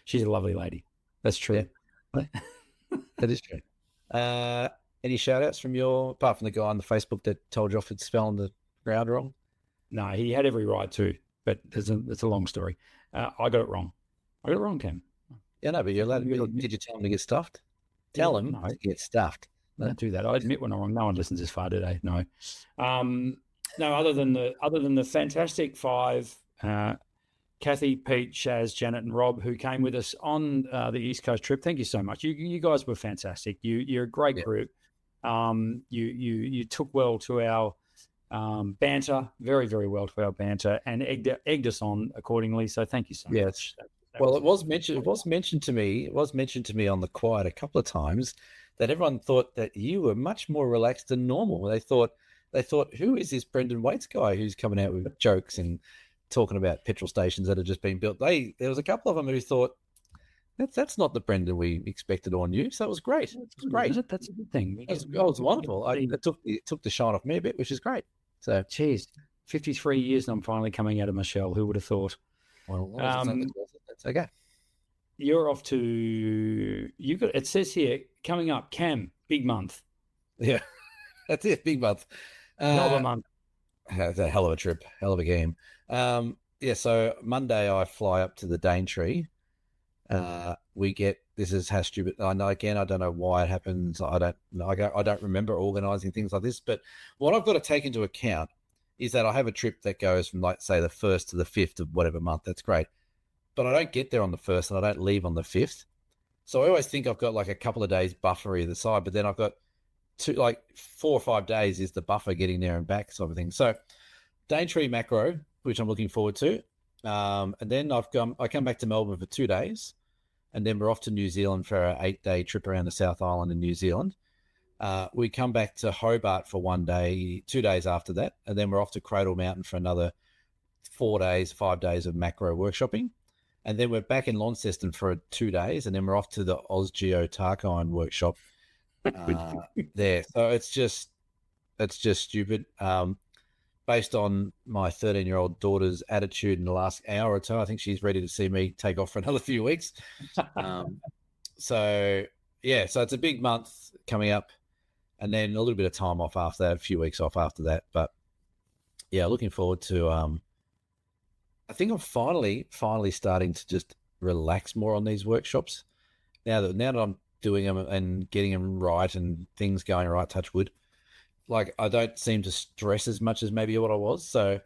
She's a lovely lady. That's true. Yeah. That is true. Any shout outs from apart from the guy on the Facebook that told you off for spelling the ground wrong? No, he had every right to, but it's a long story. I got it wrong. Cam. Yeah, no, but you're allowed to. Did you tell him to get stuffed? Tell him to get stuffed. I don't do that. I admit when I'm wrong. No one listens this far today. No. No, other than the fantastic five, Kathy, Pete, Shaz, Janet, and Rob, who came with us on the East Coast trip. Thank you so much. You guys were fantastic. You're a great group. You took well to our banter, very, very well to our banter, and egged us on accordingly. So thank you so much. Well, it was mentioned to me on the quiet a couple of times that everyone thought that you were much more relaxed than normal. They thought, who is this Brendan Waits guy who's coming out with jokes and talking about petrol stations that have just been built? There was a couple of them who thought that's not the Brendan we expected on you. So it was great. It was great. That's a good thing. It was wonderful. It took the shine off me a bit, which is great. So, geez, 53 years and I'm finally coming out of my shell. Who would have thought? Well, that's okay. You're off to it says here coming up, Cam, big month. Yeah, that's it, big month. Another month. That's a hell of a trip, hell of a game. So Monday I fly up to the Daintree. This is how stupid. I know. Again, I don't know why it happens. I don't remember organising things like this. But what I've got to take into account is that I have a trip that goes from, like, say, the 1st to the 5th of whatever month. That's great. But I don't get there on the 1st and I don't leave on the 5th. So I always think I've got like a couple of days buffer either side, but then I've got 4 or 5 days is the buffer getting there and back sort of thing. So Daintree macro, which I'm looking forward to. And then I come back to Melbourne for 2 days, and then we're off to New Zealand for our 8-day trip around the South Island in New Zealand. We come back to Hobart for 1 day, 2 days after that, and then we're off to Cradle Mountain for another 5 days of macro workshopping. And then we're back in Launceston for 2 days, and then we're off to the Osgeo Tarkine workshop there. So it's just stupid. Based on my 13-year-old daughter's attitude in the last hour or two, I think she's ready to see me take off for another few weeks. So it's a big month coming up, and then a little bit of time off after that, a few weeks off after that. But yeah, looking forward to I think I'm finally starting to just relax more on these workshops. Now that I'm doing them and getting them right and things going right, touch wood. Like I don't seem to stress as much as maybe what I was. So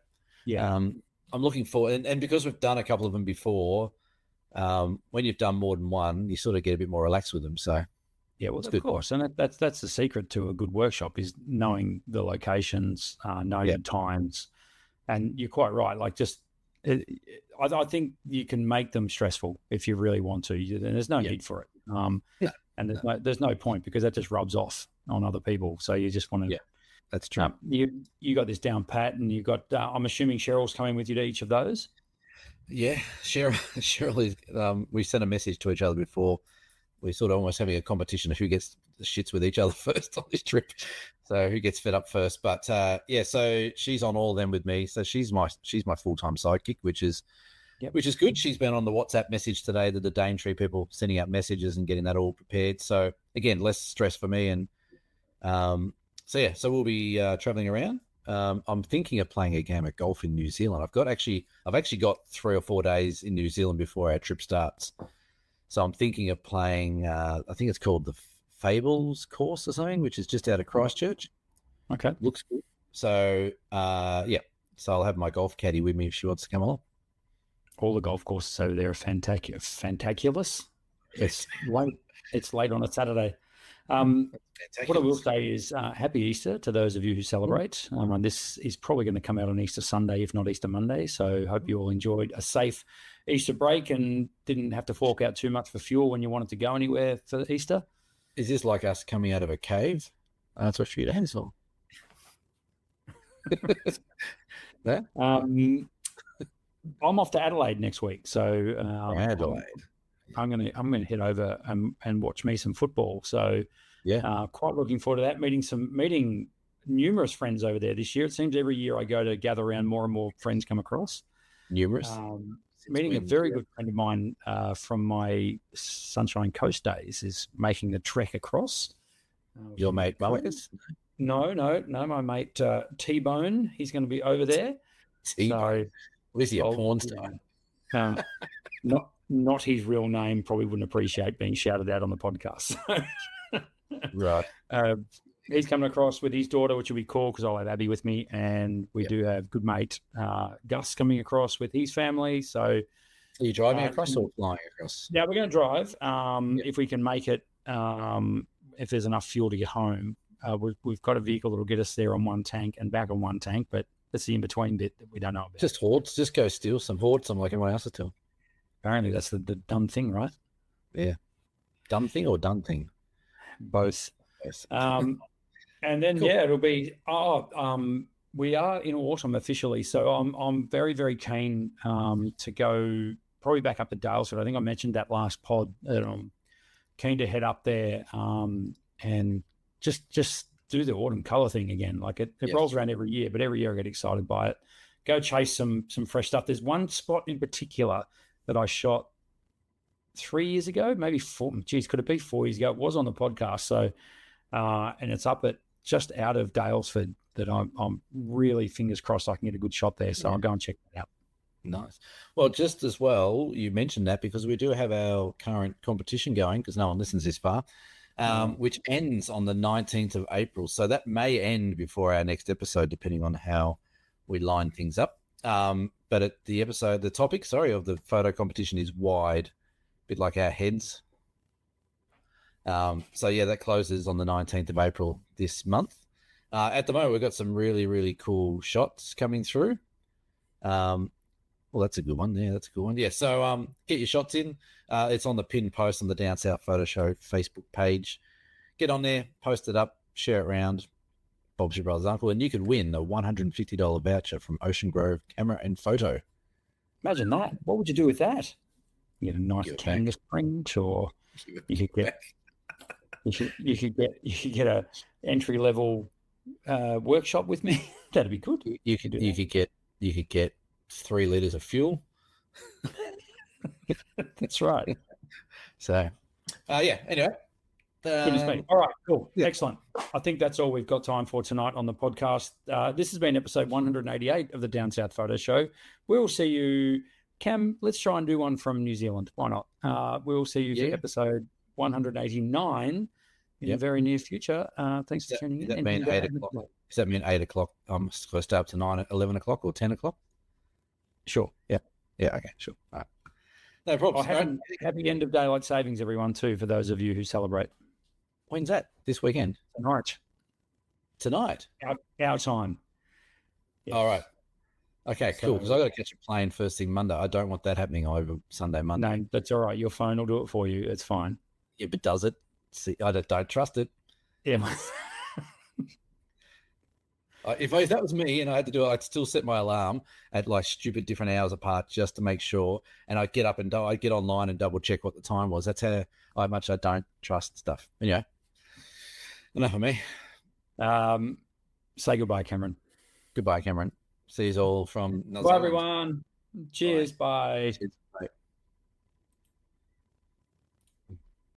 Yeah. I'm looking forward, and because we've done a couple of them before, when you've done more than one, you sort of get a bit more relaxed with them. So Yeah, well, it's of good. course, and that's the secret to a good workshop is knowing the locations, knowing Yeah. the times, and you're quite right. Like, I think you can make them stressful if you really want to. And there's no need for it. No, And there's no point because that just rubs off on other people. So you just want to. Yeah, that's true. You got this down pat, and you got. I'm assuming Cheryl's coming with you to each of those. Yeah, Cheryl is. We sent a message to each other before. We're sort of almost having a competition of who gets the shits with each other first on this trip. So who gets fed up first? But yeah, so she's on all of them with me. So she's my full-time sidekick, which is good. She's been on the WhatsApp message today, the Daintree people sending out messages and getting that all prepared. So again, less stress for me. And so we'll be traveling around. I'm thinking of playing a game of golf in New Zealand. I've actually got 3 or 4 days in New Zealand before our trip starts. So I'm thinking of playing, I think it's called the Fables course or something, which is just out of Christchurch. Okay. Looks good. So, yeah. So I'll have my golf caddy with me if she wants to come along. All the golf courses over there are fantabulous. It's late on a Saturday. What I will say is happy Easter to those of you who celebrate. And this is probably going to come out on Easter Sunday, if not Easter Monday. So hope you all enjoyed a safe Easter break and didn't have to fork out too much for fuel when you wanted to go anywhere for Easter. Is this like us coming out of a cave? That's what she hands for. Yeah? I'm off to Adelaide next week, so Adelaide. I'm gonna head over and watch me some football. So yeah, quite looking forward to that. Meeting numerous friends over there this year. It seems every year I go to gather around, more and more friends come across. Numerous. Meeting a very good friend of mine from my Sunshine Coast days is making the trek across. Your mate Mullikas? No, my mate T-Bone. He's going to be over there. T-Bone. So, is he a porn star? Not his real name. Probably wouldn't appreciate being shouted out on the podcast. Right. He's coming across with his daughter, which will be cool because I'll have Abby with me, and we do have good mate Gus coming across with his family. So, are you driving across or flying across? Yeah, we're going to drive if we can make it. If there's enough fuel to get home, we've got a vehicle that will get us there on one tank and back on one tank, but that's the in-between bit that we don't know about. Just hoard. Just go steal some, hoard some like everyone else will do. Apparently, that's the dumb thing, right? Yeah. Dumb thing or done thing? Both. Yes. And then, cool. it'll be, we are in autumn officially. So I'm very, very keen to go probably back up to Dalesford. I think I mentioned that last pod that I'm keen to head up there and just do the autumn colour thing again. Like it rolls around every year, but every year I get excited by it. Go chase some fresh stuff. There's one spot in particular that I shot 3 years ago, maybe 4. Geez, could it be 4 years ago? It was on the podcast. So, and it's up at just out of Dalesford that I'm really fingers crossed I can get a good shot there. So I'll go and check that out. Nice. Well, just as well, you mentioned that because we do have our current competition going because no one listens this far, which ends on the 19th of April. So that may end before our next episode, depending on how we line things up. But the topic of the photo competition is wide, a bit like our heads. So yeah, that closes on the 19th of April this month. At the moment, we've got some really, really cool shots coming through. Well, that's a good one. Yeah, that's a good one. Yeah, so get your shots in. It's on the pinned post on the Down South Photo Show Facebook page. Get on there, post it up, share it around. Bob's your brother's uncle, and you could win a $150 voucher from Ocean Grove Camera and Photo. Imagine that. What would you do with that? You get a nice canvas print, or you could get you could get a entry level workshop with me. That'd be good. You could get 3 liters of fuel. That's right. So, yeah. Anyway, Goodness me. All right, cool. Yeah. Excellent. I think that's all we've got time for tonight on the podcast. This has been episode 188 of the Down South Photo Show. We'll see you, Cam. Let's try and do one from New Zealand. Why not? We'll see you for episode 189 in the very near future. Thanks for tuning in. Does that mean 8 o'clock? Does that mean 8 o'clock? I'm supposed to stay up to 11 o'clock or 10 o'clock? Sure. Yeah. Yeah. Okay. Sure. All right. No problem. Happy end of daylight savings, everyone, too, for those of you who celebrate. When's that? This weekend? Tonight? Our time. Yes. All right. Okay, cool. Because I got to catch a plane first thing Monday. I don't want that happening over Sunday, Monday. No, that's all right. Your phone will do it for you. It's fine. Yeah, but does it? See, I don't trust it. Yeah. If that was me and I had to do it, I'd still set my alarm at like stupid different hours apart just to make sure. And I'd get up and I'd get online and double check what the time was. That's how much I don't trust stuff. Anyway, enough of me. Say goodbye, Cameron. Goodbye, Cameron. See you all from. Bye, everyone. Cheers. Bye. Cheers. Bye.